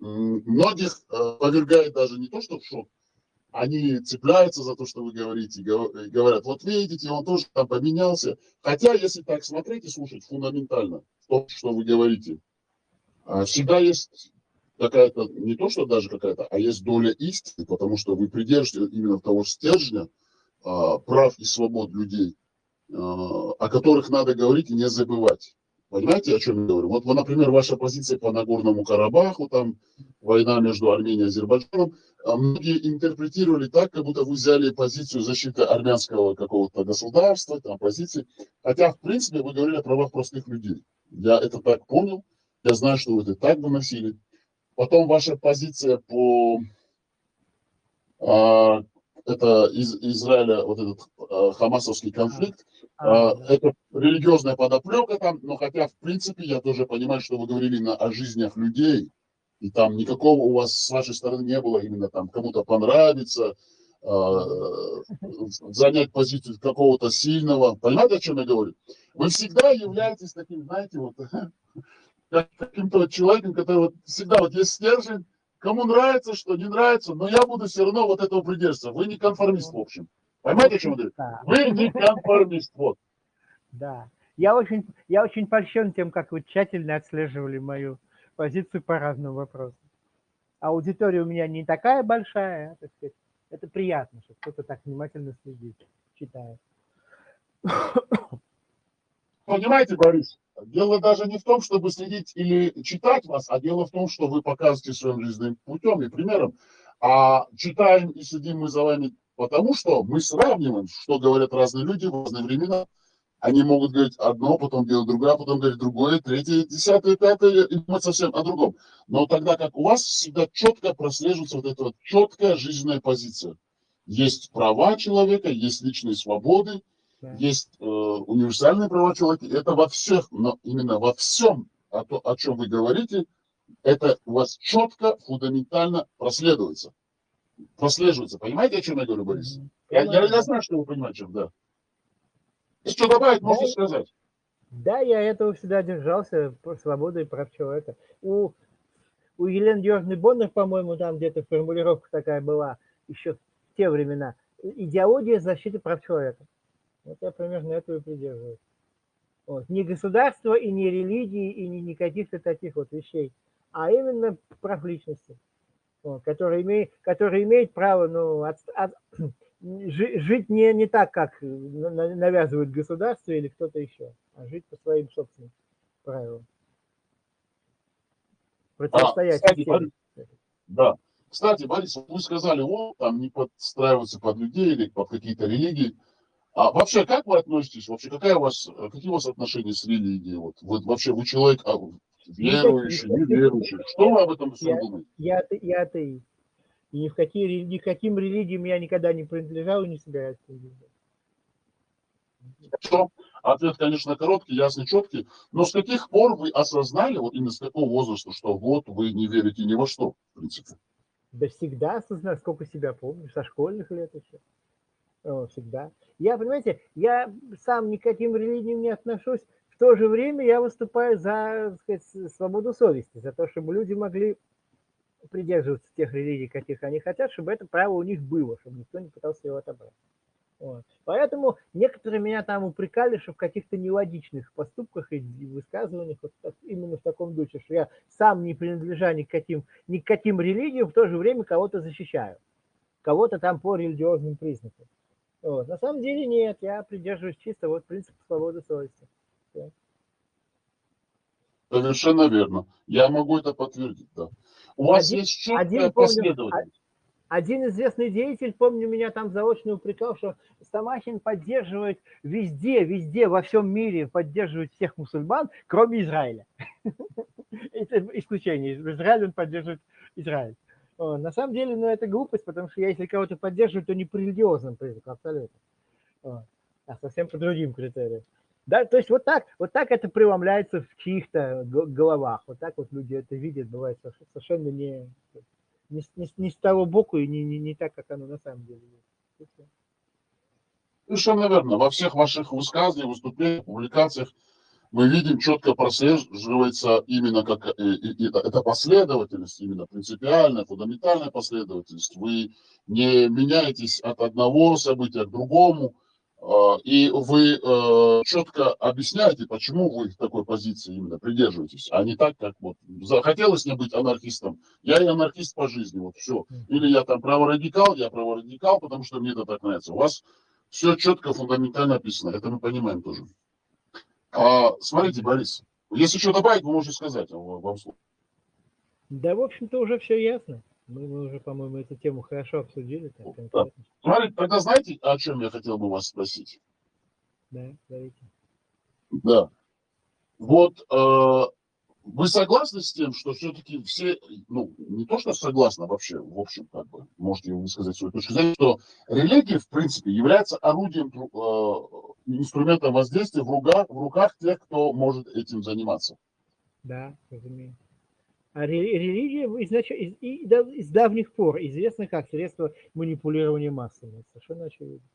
многих повергает даже не то, что в шок, они цепляются за то, что вы говорите, и говорят, вот видите, он тоже там поменялся. Хотя, если так смотреть и слушать фундаментально то, что вы говорите, всегда есть какая-то, не то, что даже какая-то, а есть доля истины, потому что вы придерживаетесь именно того стержня прав и свобод людей, о которых надо говорить и не забывать. Понимаете, о чем я говорю? Вот, например, ваша позиция по Нагорному Карабаху, там война между Арменией и Азербайджаном, многие интерпретировали так, как будто вы взяли позицию защиты армянского какого-то государства, там, позиции. Хотя, в принципе, вы говорили о правах простых людей. Я это так понял, я знаю, что вы это так выносили. Потом ваша позиция по это из Израиля, вот этот хамасовский конфликт, Да. это религиозная подоплека там, но хотя, в принципе, я тоже понимаю, что вы говорили именно о жизнях людей, и там никакого у вас с вашей стороны не было именно там кому-то понравится, занять позицию какого-то сильного. Понимаете, о чем я говорю? Вы всегда являетесь таким, знаете, вот, каким-то человеком, который вот всегда вот есть стержень, кому нравится, что не нравится, но я буду все равно вот этого придерживаться. Вы не конформист, в общем. Понимаете, о чем я говорю? Да. Вы не конформист, вот. Да. Я очень польщен тем, как вы тщательно отслеживали мою позицию по разным вопросам. Аудитория у меня не такая большая, так сказать. Это приятно, что кто-то так внимательно следит, читает. Понимаете, Борис, дело даже не в том, чтобы следить или читать вас, а дело в том, что вы показываете своим жизненным путем и примером. А читаем и следим мы за вами потому, что мы сравниваем, что говорят разные люди в разные времена. Они могут говорить одно, потом делать другое, потом говорить другое, третье, десятое, пятое, и думать совсем о другом. Но тогда как у вас всегда четко прослеживается вот эта вот четкая жизненная позиция. Есть права человека, есть личные свободы, Да. есть универсальные права человека. Это во всех, но именно во всем, о чем вы говорите, это у вас четко, фундаментально прослеживается. Понимаете, о чем я говорю, Борис? Я Понимаю, да. знаю, что вы понимаете, да. Если что добавить, Да, можете сказать. Да, я этого всегда держался, свободы и прав человека. У Елены Георгиевны Боннер, по-моему, там где-то формулировка такая была, еще в те времена. Идеология защиты прав человека. Вот я примерно этого и придерживаюсь. Вот. Не государство и не религии, и не каких-то таких вот вещей, а именно прав личности, вот, который имеет право жить не так, как навязывает государство или кто-то еще, а жить по своим собственным правилам. Противостоять Кстати, системе. да. Кстати, Борис, вы сказали, там не подстраиваться под людей или под какие-то религии. А вообще, как вы относитесь? Вообще, какие у вас отношения с религией? Вот, вообще, вы человек Никаких. верующий, неверующий. Что вы об этом всем думаете? Я атеист. И никаким религиям я никогда не принадлежал и не собираюсь принадлежать. Что? Ответ, конечно, короткий, ясный, четкий. Но с каких пор вы осознали, вот именно с какого возраста, что вот вы не верите ни во что, в принципе? Да всегда осознаю, сколько себя помню, со школьных лет еще. Всегда. Я, понимаете, я сам ни к каким религиям не отношусь. В то же время я выступаю за, так сказать, свободу совести, за то, чтобы люди могли придерживаться тех религий, каких они хотят, чтобы это право у них было, чтобы никто не пытался его отобрать. Вот. Поэтому некоторые меня там упрекали, что в каких-то нелогичных поступках и высказываниях, вот именно в таком духе, что я сам не принадлежа ни к каким религиям, в то же время кого-то защищаю, кого-то там по религиозным признакам. Вот. На самом деле нет, я придерживаюсь чисто вот принципа свободы совести. Да. Совершенно верно. Я могу это подтвердить, да. У вас есть четкая Помню, последовательность. один известный деятель, помню, меня там заочно упрекал, что Стамахин поддерживает везде, во всем мире поддерживает всех мусульман, кроме Израиля. Это исключение. В Израиле он поддерживает Израиль. На самом деле, это глупость, потому что я, если кого-то поддерживаю, то не по религиозным признакам, абсолютно. А совсем по другим критериям. Да, то есть вот так это преломляется в чьих-то головах. Вот так вот люди это видят, бывает совершенно не с того боку и не так, как оно на самом деле есть. Совершенно верно. Во всех ваших высказываниях, выступлениях, публикациях мы видим, четко прослеживается именно как эта последовательность, именно принципиальная, фундаментальная последовательность. Вы не меняетесь от одного события к другому, и вы четко объясняете, почему вы такой позиции именно придерживаетесь, а не так, как вот захотелось мне быть анархистом, я и анархист по жизни, вот все. Или я там праворадикал, потому что мне это так нравится. У вас все четко, фундаментально описано, это мы понимаем тоже. Смотрите, Борис, если что добавить, вы можете сказать вам слово. Да, в общем-то, уже все ясно. Мы уже, по-моему, эту тему хорошо обсудили. Так, Да. конкретно. Смотрите, тогда знаете, о чем я хотел бы вас спросить? Да, говорите. Да. Вот вы согласны с тем, что все-таки все, ну, не то, что согласны, а вообще, в общем, как бы, можете высказать свою точку зрения, что религия, в принципе, является орудием, инструментом воздействия в руках тех, кто может этим заниматься? Да, разумеется. А религия из давних пор известна как средство манипулирования массами. Совершенно очевидно.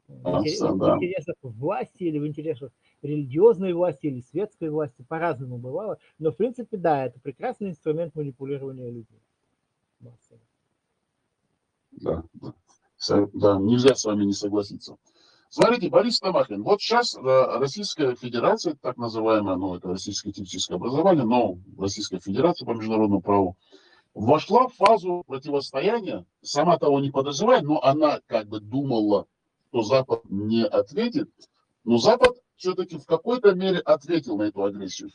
В Да. интересах власти или в интересах религиозной власти или светской власти по-разному бывало. Но, в принципе, да, это прекрасный инструмент манипулирования людьми. Массами. Да, нельзя с вами не согласиться. Смотрите, Борис Стамахин, вот сейчас Российская Федерация, так называемая, ну, это российское теоретическое образование, но Российская Федерация по международному праву, вошла в фазу противостояния, сама того не подозревая, но она как бы думала, что Запад не ответит, но Запад все-таки в какой-то мере ответил на эту агрессию.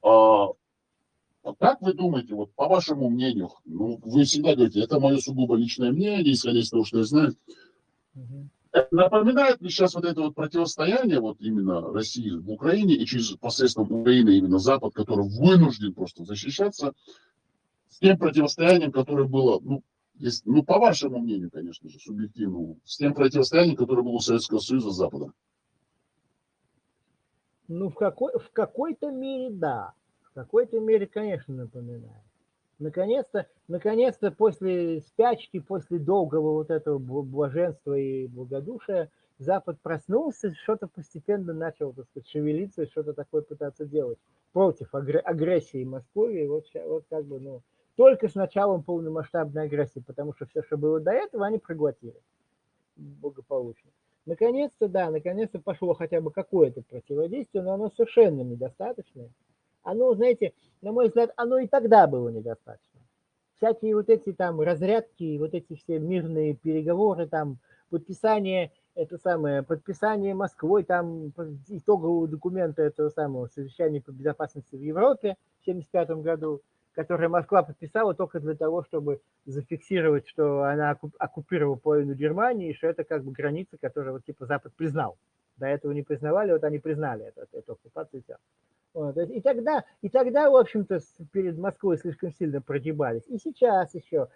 Как вы думаете, вот по вашему мнению, ну, вы всегда говорите, это мое сугубо личное мнение, исходя из того, что я знаю, напоминает ли сейчас вот это вот противостояние вот именно России в Украине и через посредством Украины именно Запад, который вынужден просто защищаться, с тем противостоянием, которое было, ну, по вашему мнению, конечно же, субъективному, с тем противостоянием, которое было у Советского Союза с Западом? Ну, в какой-то мере, да. В какой-то мере, конечно, напоминает. Наконец-то после спячки, после долгого вот этого блаженства и благодушия, Запад проснулся, что-то постепенно начал, так сказать, шевелиться, что-то такое пытаться делать против агрессии Москвы. И вот, вот как бы, ну, только с началом полномасштабной агрессии, потому что все, что было до этого, они проглотили благополучно. Наконец-то, да, наконец-то пошло хотя бы какое-то противодействие, но оно совершенно недостаточное. Оно, знаете, на мой взгляд, оно и тогда было недостаточно. Всякие вот эти там разрядки, вот эти все мирные переговоры, там, подписание, это самое, подписание Москвой, там, итогового документа этого самого совещания по безопасности в Европе в 1975 году, которое Москва подписала только для того, чтобы зафиксировать, что она оккупировала половину Германии, и что это как бы граница, которую вот типа Запад признал. До этого не признавали, вот они признали эту оккупацию. Вот. И тогда, в общем-то, перед Москвой слишком сильно прогибались. И сейчас еще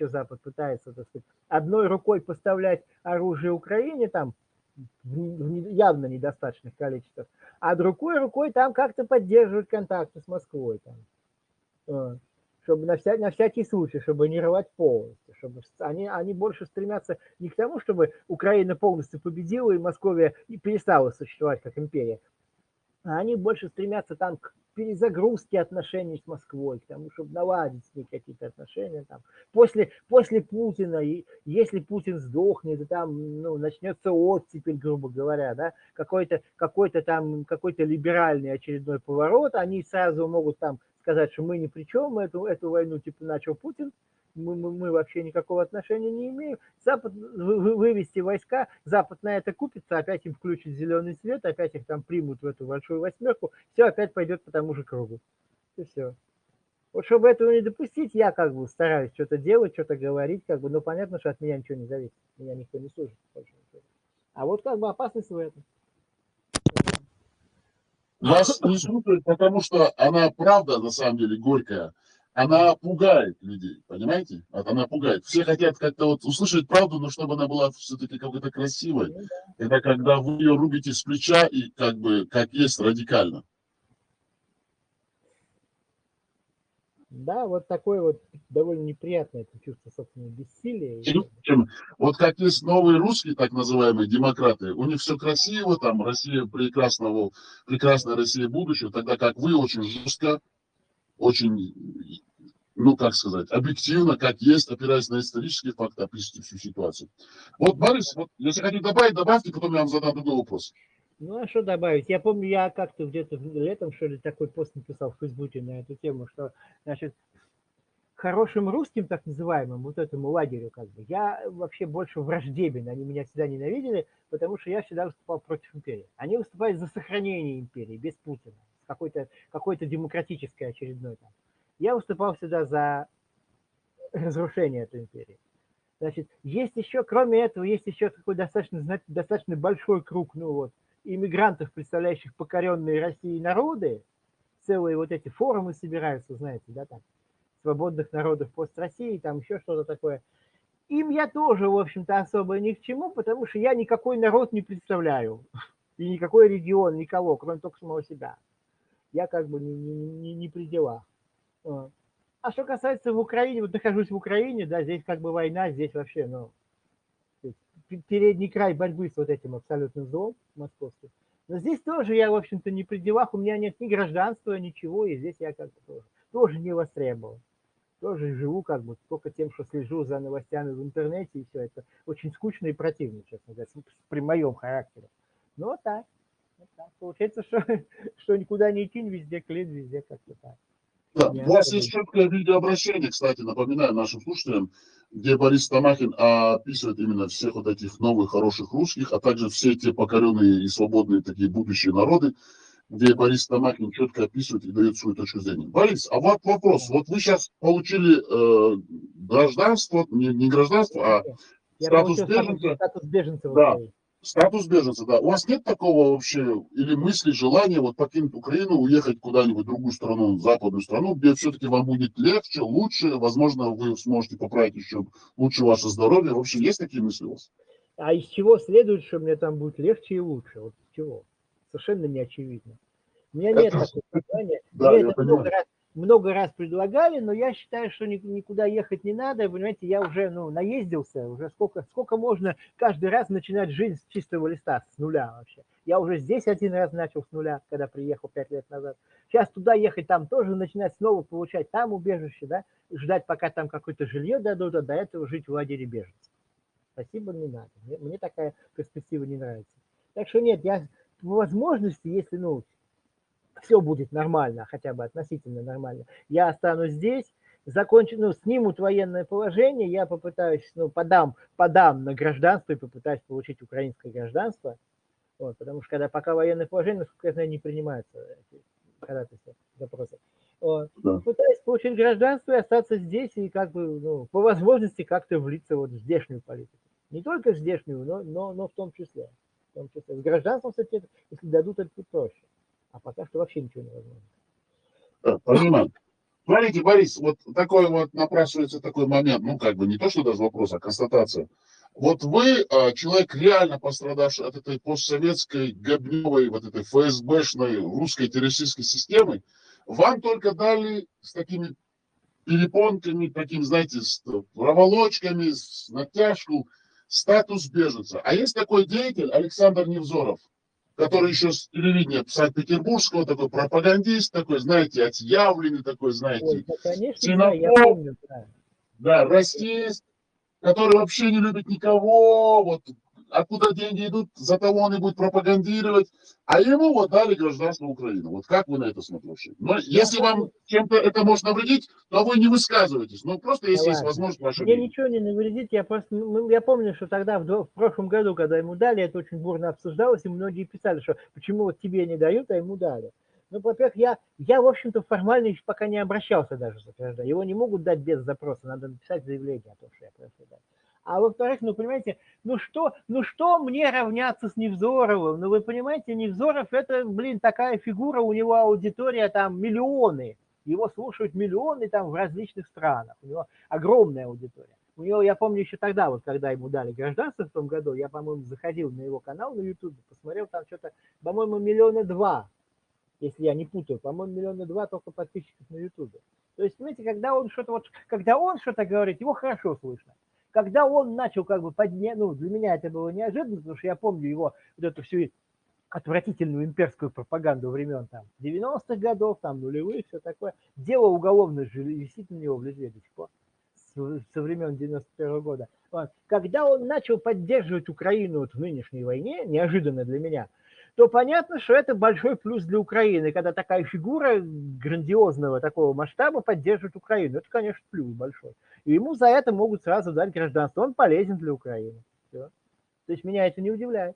Запад пытается, так сказать, одной рукой поставлять оружие Украине там в явно недостаточных количествах, а другой рукой там как-то поддерживать контакты с Москвой. Там. Чтобы на всякий случай, чтобы не рвать полностью, чтобы они больше стремятся не к тому, чтобы Украина полностью победила и Московия перестала существовать как империя, а они больше стремятся там к перезагрузке отношений с Москвой, к тому, чтобы наладить с ней какие-то отношения. Там. После Путина, и если Путин сдохнет, и там ну, начнется оттепель, грубо говоря, да, какой-то либеральный очередной поворот, они сразу могут там сказать, что мы ни при чем, эту войну типа начал Путин, мы вообще никакого отношения не имеем. Запад вывести войска, Запад на это купится, опять им включит зеленый свет, опять их там примут в эту большую восьмерку, все опять пойдет по тому же кругу. И все. Вот чтобы этого не допустить, я как бы стараюсь что-то делать, что-то говорить, как бы, но понятно, что от меня ничего не зависит, меня никто не служит. А вот как бы опасность в этом. Вас не слушают, потому что она, правда, на самом деле, горькая. Она пугает людей, понимаете? Она пугает. Все хотят как-то вот услышать правду, но чтобы она была все-таки какой-то красивой. Это когда вы ее рубите с плеча и как бы, как есть, радикально. Да, вот такое вот довольно неприятное это чувство собственного бессилия. Вот как есть новые русские, так называемые демократы, у них все красиво, там Россия прекрасная Россия будущего, тогда как вы очень жестко, очень, ну как сказать, объективно, как есть, опираясь на исторические факты, описываете всю ситуацию. Вот, Борис, вот, если хотите добавить, добавьте, потом я вам задам другой вопрос. Ну, а что добавить? Я помню, я как-то где-то летом, что ли, такой пост написал в Фейсбуке на эту тему, что, значит, хорошим русским, так называемым, вот этому лагерю, как бы, я вообще больше враждебен, они меня всегда ненавидели, потому что я всегда выступал против империи. Они выступают за сохранение империи, без Путина, какой-то демократической очередной там. Я выступал всегда за разрушение этой империи. Значит, есть еще, кроме этого, есть еще такой достаточно большой круг, ну вот, иммигрантов, представляющих покоренные Россией народы, целые вот эти форумы собираются, знаете, да, там, свободных народов пост-России, там еще что-то такое. Им я тоже, в общем-то, особо ни к чему, потому что я никакой народ не представляю, и никакой регион, никого, кроме только самого себя. Я как бы не при делах. А что касается в Украине, вот нахожусь в Украине, да, здесь как бы война, здесь вообще, ну, передний край борьбы с вот этим абсолютным злом московским. Но здесь тоже я, в общем-то, не при делах, у меня нет ни гражданства, ничего, и здесь я как бы тоже не востребован. Тоже живу как бы только тем, что слежу за новостями в интернете, и все это очень скучно и противно, честно говоря, при моем характере. Но вот так. Вот так. Получается, что никуда не идти, везде клин, везде как-то так. Да, у вас есть четкое видеообращение, кстати, напоминаю нашим слушателям, где Борис Тамахин описывает именно всех вот этих новых хороших русских, а также все те покоренные и свободные такие будущие народы, где Борис Тамахин четко описывает и дает свою точку зрения. Борис, а вот вопрос. Вот вы сейчас получили гражданство, не гражданство, а статус беженца. Статус беженца в Да. Украине. Статус беженца, да. У вас нет такого вообще, или мысли, желания вот покинуть Украину, уехать куда-нибудь в другую страну, западную страну, где все-таки вам будет легче, лучше, возможно, вы сможете поправить еще лучше ваше здоровье. Вообще есть такие мысли у вас? А из чего следует, что мне там будет легче и лучше? Вот из чего? Совершенно не очевидно. У меня нет такого желания. Да, я понимаю. много раз предлагали, но я считаю, что никуда ехать не надо. Понимаете, я уже наездился, уже сколько можно каждый раз начинать жизнь с чистого листа, с нуля вообще. Я уже здесь один раз начал с нуля, когда приехал 5 лет назад. Сейчас туда ехать, там тоже начинать снова получать там убежище, да, ждать, пока там какое-то жилье дадут, а до этого жить в лагере беженцев. Спасибо, не надо. Мне такая перспектива не нравится. Так что нет, я по возможности, если, все будет нормально, хотя бы относительно нормально, я останусь здесь, закончу, снимут военное положение, я попытаюсь, подам на гражданство и попытаюсь получить украинское гражданство, вот, потому что пока военное положение, насколько я знаю, не принимаются ходатайства, запросы. Вот. Да. Пытаюсь получить гражданство и остаться здесь и по возможности как-то влиться вот в здешнюю политику. Не только в здешнюю, но в том числе. С гражданством, кстати, если дадут, это проще. А пока что вообще ничего невозможно. Понимаю. Смотрите, Борис, вот такой вот напрашивается такой момент, не то, что даже вопрос, а констатация. Вот вы, человек, реально пострадавший от этой постсоветской, гобневой, вот этой ФСБшной русской террористической системы, вам только дали с такими перепонками, таким, знаете, с проволочками, с натяжку, статус беженца. А есть такой деятель Александр Невзоров, который еще с телевидения Санкт-Петербургского, такой пропагандист, такой, знаете, отъявленный такой, знаете, конечно, да, я помню, да, расист, который вообще не любит никого, вот откуда деньги идут, за того он и будет пропагандировать, а ему вот дали гражданство Украины. Вот как вы на это смотрите? Но если вам чем-то это может навредить, то вы не высказываетесь, просто если есть возможность ваше Мне мнение. ничего не навредит, я помню, что тогда в прошлом году, когда ему дали, это очень бурно обсуждалось, и многие писали, что почему вот тебе не дают, а ему дали. Во-первых, я, в общем-то, формально еще пока не обращался даже за гражданство. Его не могут дать без запроса, надо написать заявление о том, что я прошу дать. А во-вторых, понимаете, что мне равняться с Невзоровым? Вы понимаете, Невзоров это, такая фигура, у него аудитория там миллионы. Его слушают миллионы там в различных странах. У него огромная аудитория. У него, я помню еще тогда, вот когда ему дали гражданство в том году, я, по-моему, заходил на его канал на YouTube, посмотрел там что-то, по-моему, 2 миллиона, если я не путаю, по-моему, 2 миллиона только подписчиков на YouTube. То есть, понимаете, когда он что-то говорит, его хорошо слышно. Когда он начал поднять, для меня это было неожиданно, потому что я помню его вот эту всю отвратительную имперскую пропаганду времен 90-х годов, нулевых, все такое. Дело уголовное же висит на него в Литве до сих пор, со времен 91 года. Когда он начал поддерживать Украину в нынешней войне, неожиданно для меня, то понятно, что это большой плюс для Украины, когда такая фигура грандиозного такого масштаба поддерживает Украину. Это, конечно, плюс большой. И ему за это могут сразу дать гражданство. Он полезен для Украины. Все. То есть меня это не удивляет.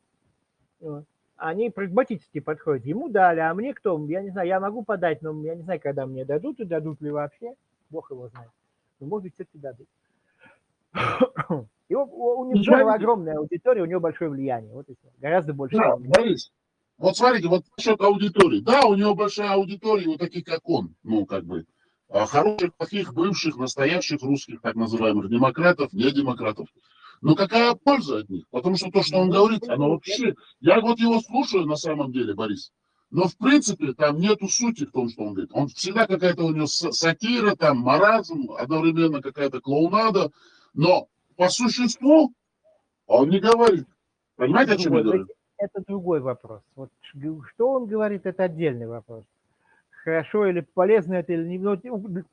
Они прагматически подходят. Ему дали, а мне кто? Я не знаю, я могу подать, но я не знаю, когда мне дадут, и дадут ли вообще. Бог его знает. Но, может быть, все-таки дадут. У Невзорова огромная аудитория, у него большое влияние. Вот и все. Гораздо больше. Да, Борис, вот смотрите, вот насчет аудитории. Да, у него большая аудитория, вот таких, как он, хороших, плохих, бывших, настоящих русских, так называемых демократов, не демократов. Но какая польза от них? Потому что то, что он говорит, оно вообще... Я вот его слушаю на самом деле, Борис. Но в принципе там нету сути в том, что он говорит. Он всегда какая-то у него сатира, там маразм, одновременно какая-то клоунада. Но по существу он не говорит. Понимаете, о чем я говорю? Это другой вопрос. Вот что он говорит, это отдельный вопрос. Хорошо или полезно это или не.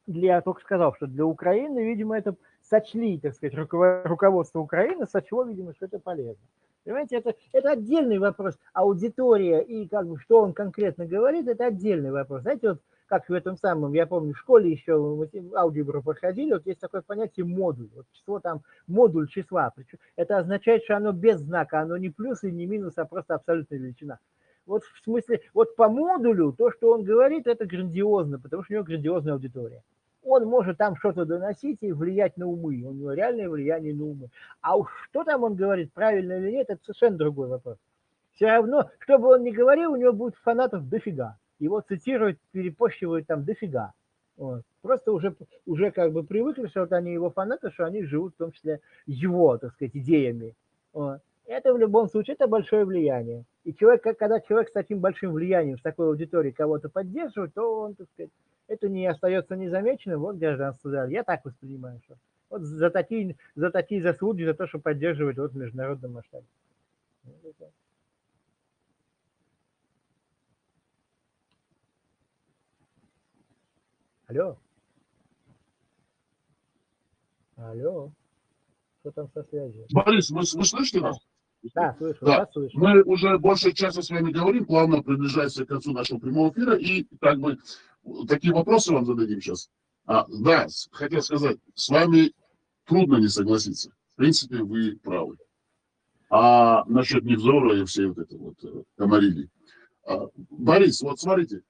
Я только сказал, что для Украины, видимо, это сочли, так сказать, руководство Украины сочло, видимо, что это полезно. Понимаете, это отдельный вопрос. Аудитория и что он конкретно говорит, это отдельный вопрос. Знаете, вот как в этом самом, я помню, в школе еще алгебру проходили, вот есть такое понятие модуль. Вот число там, модуль числа. Причем это означает, что оно без знака, оно не плюс и не минус, а просто абсолютная величина. Вот в смысле, вот по модулю то, что он говорит, это грандиозно, потому что у него грандиозная аудитория. Он может там что-то доносить и влиять на умы. У него реальное влияние на умы. А уж что там он говорит, правильно или нет, это совершенно другой вопрос. Все равно, что бы он ни говорил, у него будет фанатов дофига. Его цитируют, перепощивают там дофига. Вот. Просто уже привыкли, что вот они его фанаты, что они живут в том числе его, так сказать, идеями. Вот. Это в любом случае, это большое влияние. И человек, когда человек с таким большим влиянием, с такой аудиторией кого-то поддерживает, то он, так сказать, это не остается незамеченным. Вот гражданство дали. Я так воспринимаю, что вот за такие заслуги, за то, что поддерживает вот в международном масштабе. Алло. Алло. Что там со связью? Борис, вы слышите нас? Да, слышу, Да. да, слышу. Мы уже больше часа с вами говорим, плавно приближается к концу нашего прямого эфира, и как бы такие вопросы вам зададим сейчас. Да, хотел сказать, с вами трудно не согласиться. В принципе, вы правы. А насчет Невзора и всей вот этой вот комарильи. Борис, вот смотрите,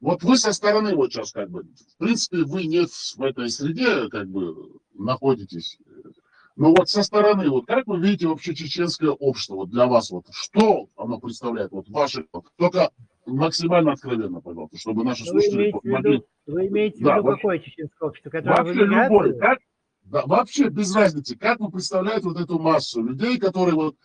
вот вы со стороны вот сейчас как бы, в принципе, вы не в этой среде как бы находитесь. Но вот со стороны, вот как вы видите вообще чеченское общество вот для вас, вот что оно представляет, вот ваше, только максимально откровенно, пожалуйста, чтобы наши слушатели могли... Вы имеете в Да, виду какое чеченское общество, которое в вообще любой, эмиграции? как, да, вообще без разницы, как вы представляете вот эту массу людей, которые вот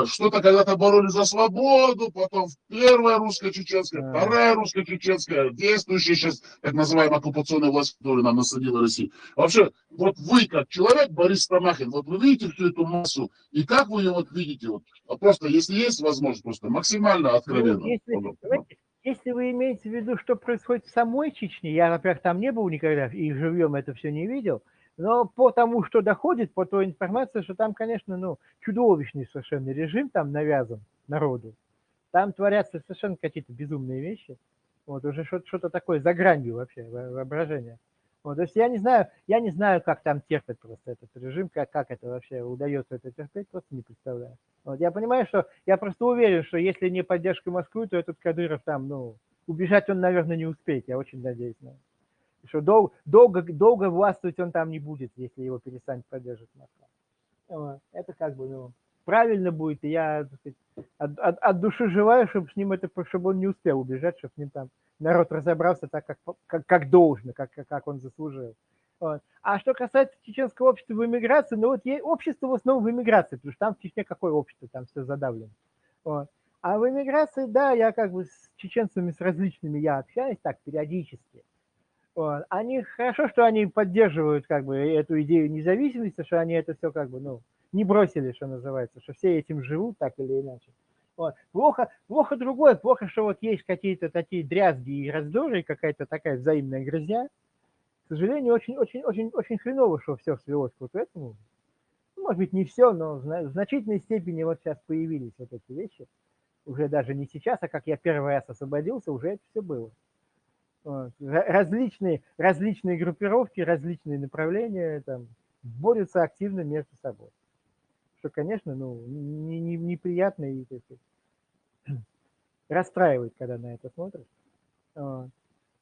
что-то когда-то боролись за свободу, потом первая русско-чеченская, вторая русско-чеченская, действующая сейчас так называемая оккупационная власть, которая нам насадила Россию. Вообще, вот вы как человек, Борис Стамахин, вот вы видите всю эту массу, и как вы ее вот видите, вот, просто если есть возможность, просто максимально откровенно. Ну, если вы имеете в виду, что происходит в самой Чечне, я, во-первых, там не был никогда и живьем это все не видел, но по тому, что доходит, по той информации, что там, конечно, ну, чудовищный совершенно режим там навязан народу. Там творятся совершенно какие-то безумные вещи. Вот, уже что-то такое за гранью вообще воображения. Вот, то есть я не знаю, как там терпят просто этот режим, как это вообще удается это терпеть, просто не представляю. Вот, я понимаю, что я просто уверен, что если не поддержка Москвы, то этот Кадыров там, ну, убежать он, наверное, не успеет. Я очень надеюсь на это. Что долго властвовать он там не будет, если его перестанет поддерживать Москва. Вот, это как бы, ну, правильно будет, и я, так сказать, от души желаю, чтобы с ним это, чтобы он не успел убежать, чтобы с ним там народ разобрался так, как должно, как он заслужил. Вот. А что касается чеченского общества в эмиграции, ну вот общество в основном в эмиграции, потому что там в Чечне какое общество, там все задавлено. Вот. А в эмиграции, да, я как бы с чеченцами, с различными я общаюсь так периодически. Вот. Они хорошо, что они поддерживают как бы эту идею независимости, что они это все как бы, ну, не бросили, что называется, что все этим живут так или иначе. Вот. Плохо другое, плохо, что вот есть какие-то такие дрязги и раздоры, какая-то такая взаимная грязня. К сожалению, очень хреново, что все свелось к вот этому. Может быть, не все, но в значительной степени вот сейчас появились вот эти вещи. Уже даже не сейчас, а как я первый раз освободился, уже это все было. Вот. Различные группировки, различные направления там, борются активно между собой. Что, конечно, ну, неприятно и расстраивает, когда на это смотришь. Вот.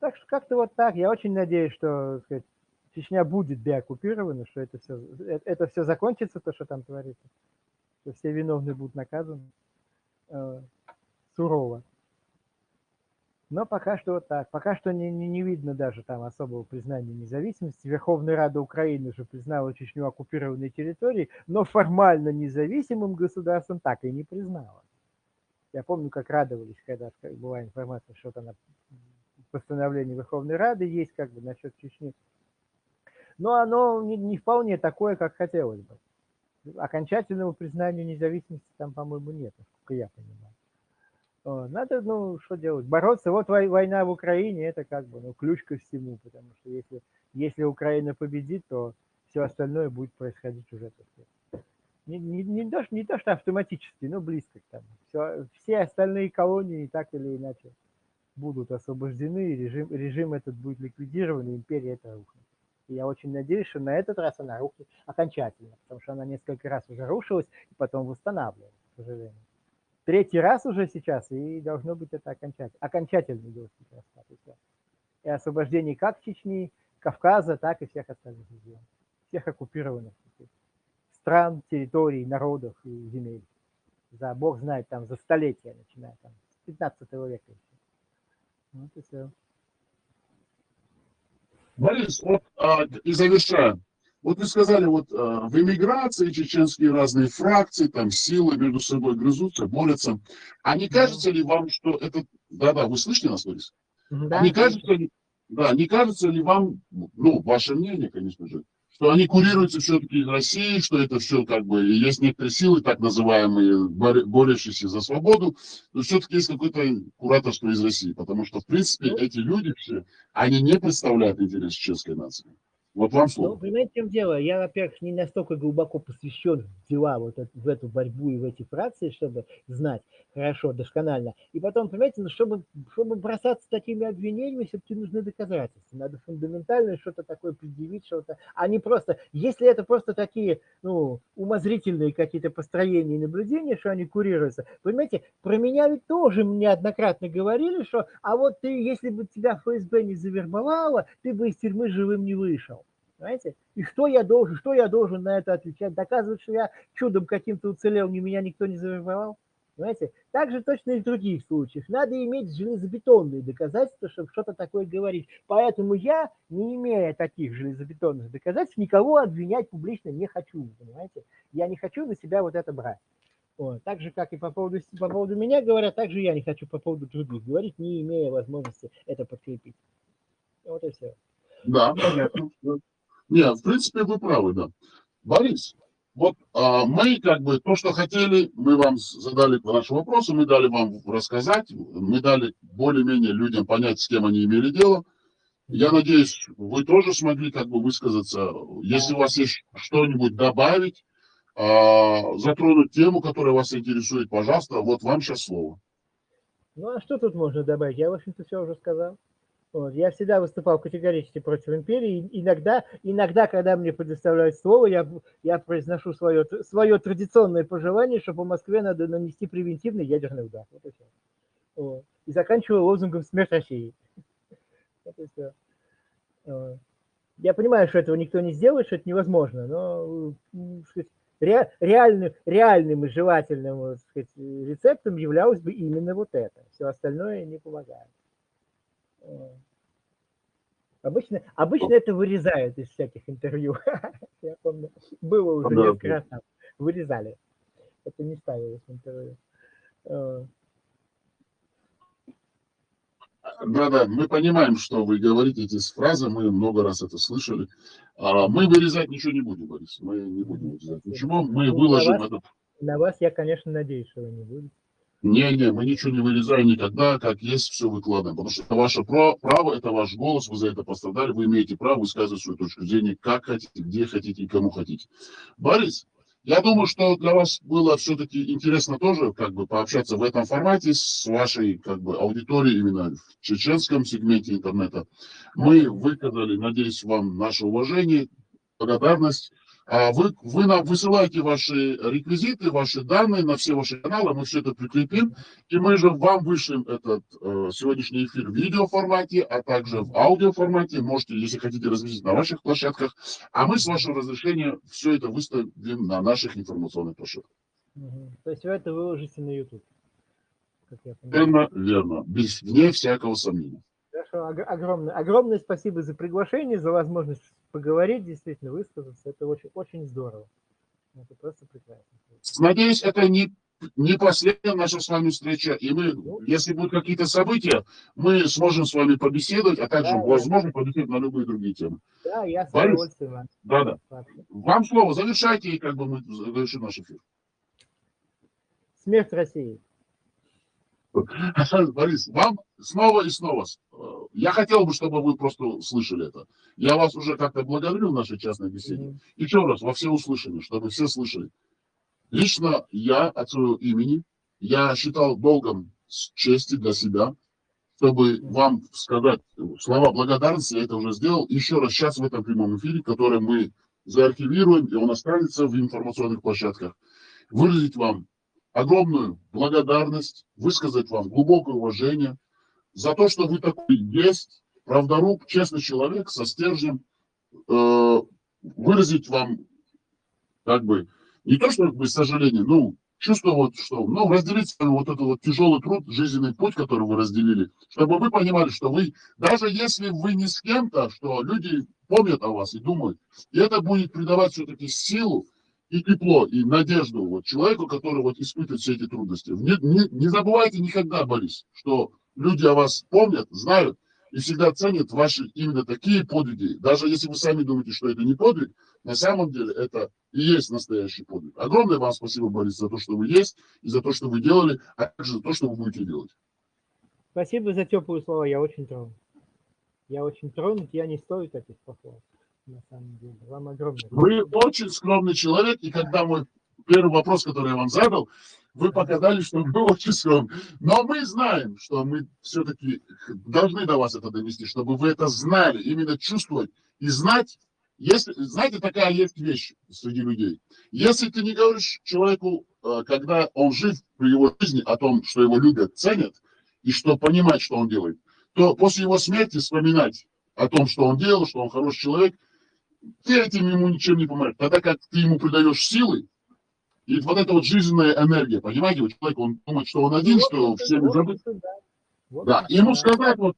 Так что как-то вот так. Я очень надеюсь, что, сказать, Чечня будет деоккупирована, что это все закончится, то, что там творится, что все виновные будут наказаны сурово. Но пока что вот так. Пока что не видно даже там особого признания независимости. Верховная Рада Украины уже признала Чечню оккупированной территорией, но формально независимым государством так и не признала. Я помню, как радовались, когда была информация, что там постановление Верховной Рады есть как бы насчет Чечни. Но оно не вполне такое, как хотелось бы. Окончательного признания независимости там, по-моему, нет, насколько я понимаю. Надо, ну, что делать? Бороться. Вот война в Украине, это как бы, ну, ключ ко всему, потому что если Украина победит, то все остальное будет происходить уже, так сказать. Не то, что автоматически, но близко к тому. Все остальные колонии так или иначе будут освобождены, и режим этот будет ликвидирован, и империя это рухнет. И я очень надеюсь, что на этот раз она рухнет окончательно, потому что она несколько раз уже рушилась и потом восстанавливалась, к сожалению. Третий раз уже сейчас, и должно быть это окончательный доступ распад. И освобождение как Чечни, Кавказа, так и всех остальных регионов. Всех оккупированных стран, территорий, народов и земель. Бог знает, там за столетия, начиная там, с 15 века. Вот и все. Борис, вот и завершаем. Вот вы сказали, вот в эмиграции чеченские разные фракции, там силы между собой грызутся, борются. А не кажется ли вам, что это... Да-да, вы слышите нас, Борис? А не Да, кажется ли, да, не кажется ли вам, ну, ваше мнение, конечно же, что они курируются все-таки из России, что это все как бы, и есть некоторые силы, так называемые, борющиеся за свободу, но все-таки есть какое-то кураторство из России, потому что, в принципе, ну, эти люди все, они не представляют интерес чеченской нации. Вот вам ну, слово. понимаете, в чем дело? Я, во-первых, не настолько глубоко посвящен в дела вот в эту борьбу и в эти фракции, чтобы знать хорошо, досконально. И потом, понимаете, ну, чтобы бросаться такими обвинениями, все-таки нужны доказательства. Надо фундаментально что-то такое предъявить, что-то, а не просто... Если это просто такие, ну, умозрительные какие-то построения и наблюдения, что они курируются, понимаете, про меня ведь тоже неоднократно говорили, что а вот ты, если бы тебя ФСБ не завербовало, ты бы из тюрьмы живым не вышел. Понимаете? И что я должен на это отвечать? Доказывать, что я чудом каким-то уцелел, меня никто не завербовал? Понимаете? Так же точно и в других случаях. Надо иметь железобетонные доказательства, чтобы что-то такое говорить. Поэтому я, не имея таких железобетонных доказательств, никого обвинять публично не хочу. Понимаете? Я не хочу на себя вот это брать. Вот. Так же, как и по поводу меня говорят, так же я не хочу по поводу других говорить, не имея возможности это подкрепить. Вот и все. Да, понятно. Не, в принципе, вы правы, да. Борис, вот мы как бы то, что хотели, мы вам задали наши вопросы, мы дали вам рассказать, мы дали более-менее людям понять, с кем они имели дело. Я надеюсь, вы тоже смогли как бы высказаться. Если у вас есть что-нибудь добавить, затронуть тему, которая вас интересует, пожалуйста, вот вам сейчас слово. Ну а что тут можно добавить? Я, в общем-то, все уже сказал. Вот. Я всегда выступал категорически против империи. Иногда, когда мне предоставляют слово, я произношу свое традиционное пожелание, что по Москве надо нанести превентивный ядерный удар. Вот и все. Вот. И заканчиваю лозунгом «Смерть России». Вот и все. Вот. Я понимаю, что этого никто не сделает, что это невозможно, но сказать, реальным и желательным сказать, рецептом являлось бы именно вот это. Все остальное не помогает. Обычно это вырезают из всяких интервью. Я помню, было уже несколько раз там. Вырезали. Это не ставилось в интервью. Да-да, мы понимаем, что вы говорите эти фразы, мы много раз это слышали. Мы вырезать ничего не будем, Борис, мы не будем вырезать ничего, мы выложим это. На вас я, конечно, надеюсь, что вы не будете. Не, мы ничего не вырезаем никогда, как есть, все выкладываем. Потому что это ваше право, это ваш голос, вы за это пострадали, вы имеете право высказывать свою точку зрения, как хотите, где хотите и кому хотите. Борис, я думаю, что для вас было все-таки интересно тоже как бы пообщаться в этом формате с вашей как бы аудиторией именно в чеченском сегменте интернета. Мы выказали, надеюсь, вам наше уважение, благодарность. Вы нам высылаете ваши реквизиты, ваши данные на все ваши каналы, мы все это прикрепим, и мы же вам вышлем этот сегодняшний эфир в видеоформате, а также в аудиоформате. Можете, если хотите, разместить на ваших площадках, а мы с вашего разрешения все это выставим на наших информационных площадках. То есть вы это выложите на YouTube? Верно, вне всякого сомнения. Хорошо, огромное спасибо за приглашение, за возможность поговорить, действительно высказаться. Это очень, очень здорово. Это просто прекрасно. Надеюсь, это не последняя наша с вами встреча, и мы, если будут какие-то события, мы сможем с вами побеседовать, а также, возможно, побеседовать на любые другие темы. Да, я с удовольствием. Да. Вам слово, завершайте, и как бы мы завершим наш эфир. Смерть России. Борис, вам снова и снова. Я хотел бы, чтобы вы просто слышали это. Я вас уже как-то благодарю в нашей частной беседе. Еще раз, во всеуслышание, чтобы все слышали. Лично я от своего имени, я считал долгом чести для себя, чтобы вам сказать слова благодарности, я это уже сделал. Еще раз сейчас в этом прямом эфире, который мы заархивируем, и он останется в информационных площадках, выразить вам огромную благодарность, высказать вам глубокое уважение за то, что вы такой есть, правдоруб, честный человек со стержнем, выразить вам как бы не то, что без сожаления, чувство вот, что, разделить с вами вот этот вот тяжелый труд, жизненный путь, который вы разделили, чтобы вы понимали, что вы, даже если вы не с кем-то, что люди помнят о вас и думают. И это будет придавать все-таки силу и тепло, и надежду вот человеку, который вот испытывает все эти трудности. Не забывайте никогда, Борис, что люди о вас помнят, знают и всегда ценят ваши именно такие подвиги. Даже если вы сами думаете, что это не подвиг, на самом деле это и есть настоящий подвиг. Огромное вам спасибо, Борис, за то, что вы есть, и за то, что вы делали, а также за то, что вы будете делать. Спасибо за теплые слова, я очень тронут. Я очень тронут, я не стою таких похвал, на самом деле. Вам огромное спасибо. Вы очень скромный человек, и когда мой первый вопрос, который я вам задал, вы показали, что вы очень скромный. Но мы знаем, что мы все-таки должны до вас это довести, чтобы вы это знали, именно чувствовать и знать. Если, знаете, такая есть вещь среди людей. Если ты не говоришь человеку, когда он жив при его жизни, о том, что его любят, ценят, и что понимать, что он делает, то после его смерти вспоминать о том, что он делал, что он хороший человек, ты этим ему ничем не поможешь. Тогда как ты ему придаешь силы, и вот эта вот жизненная энергия, понимаете, вот человек, он думает, что он один, что все забыты. Да, ему сказать, вот,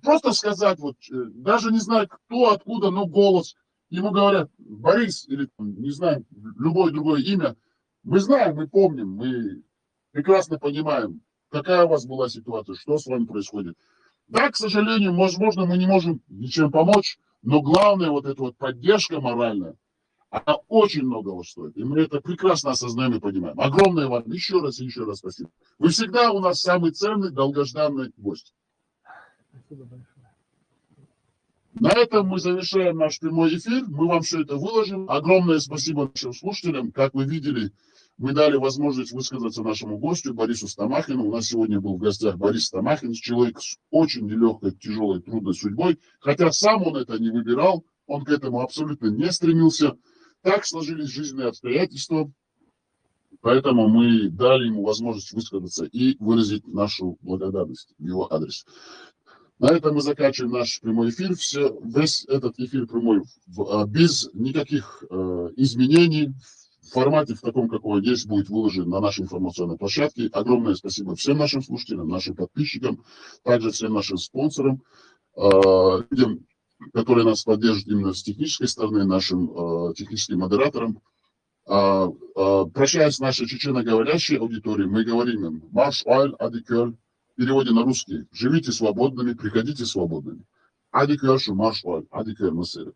просто сказать, вот, даже не знаю кто, откуда, но голос, ему говорят, Борис, или, не знаю, любое другое имя, мы знаем, мы помним, мы прекрасно понимаем, какая у вас была ситуация, что с вами происходит. Да, к сожалению, возможно, мы не можем ничем помочь, но главное, вот эта вот поддержка моральная, она очень многого стоит. И мы это прекрасно осознаем и понимаем. Огромное вам еще раз и еще раз спасибо. Вы всегда у нас самый ценный, долгожданный гость. Спасибо большое. На этом мы завершаем наш прямой эфир. Мы вам все это выложим. Огромное спасибо нашим слушателям. Как вы видели, мы дали возможность высказаться нашему гостю Борису Стамахину. У нас сегодня был в гостях Борис Стамахин, человек с очень нелегкой, тяжелой, трудной судьбой. Хотя сам он это не выбирал, он к этому абсолютно не стремился. Так сложились жизненные обстоятельства, поэтому мы дали ему возможность высказаться и выразить нашу благодарность в его адрес. На этом мы заканчиваем наш прямой эфир. Весь этот эфир прямой без никаких изменений в формате, в таком, какой есть, будет выложен на нашей информационной площадке. Огромное спасибо всем нашим слушателям, нашим подписчикам, также всем нашим спонсорам, людям, которые нас поддерживают именно с технической стороны, нашим техническим модераторам. Прощаясь с нашей чеченоговорящей аудиторией, мы говорим им «Марш аль адикер», в переводе на русский «Живите свободными, приходите свободными». Адикер шу марш аль, адикер масыры.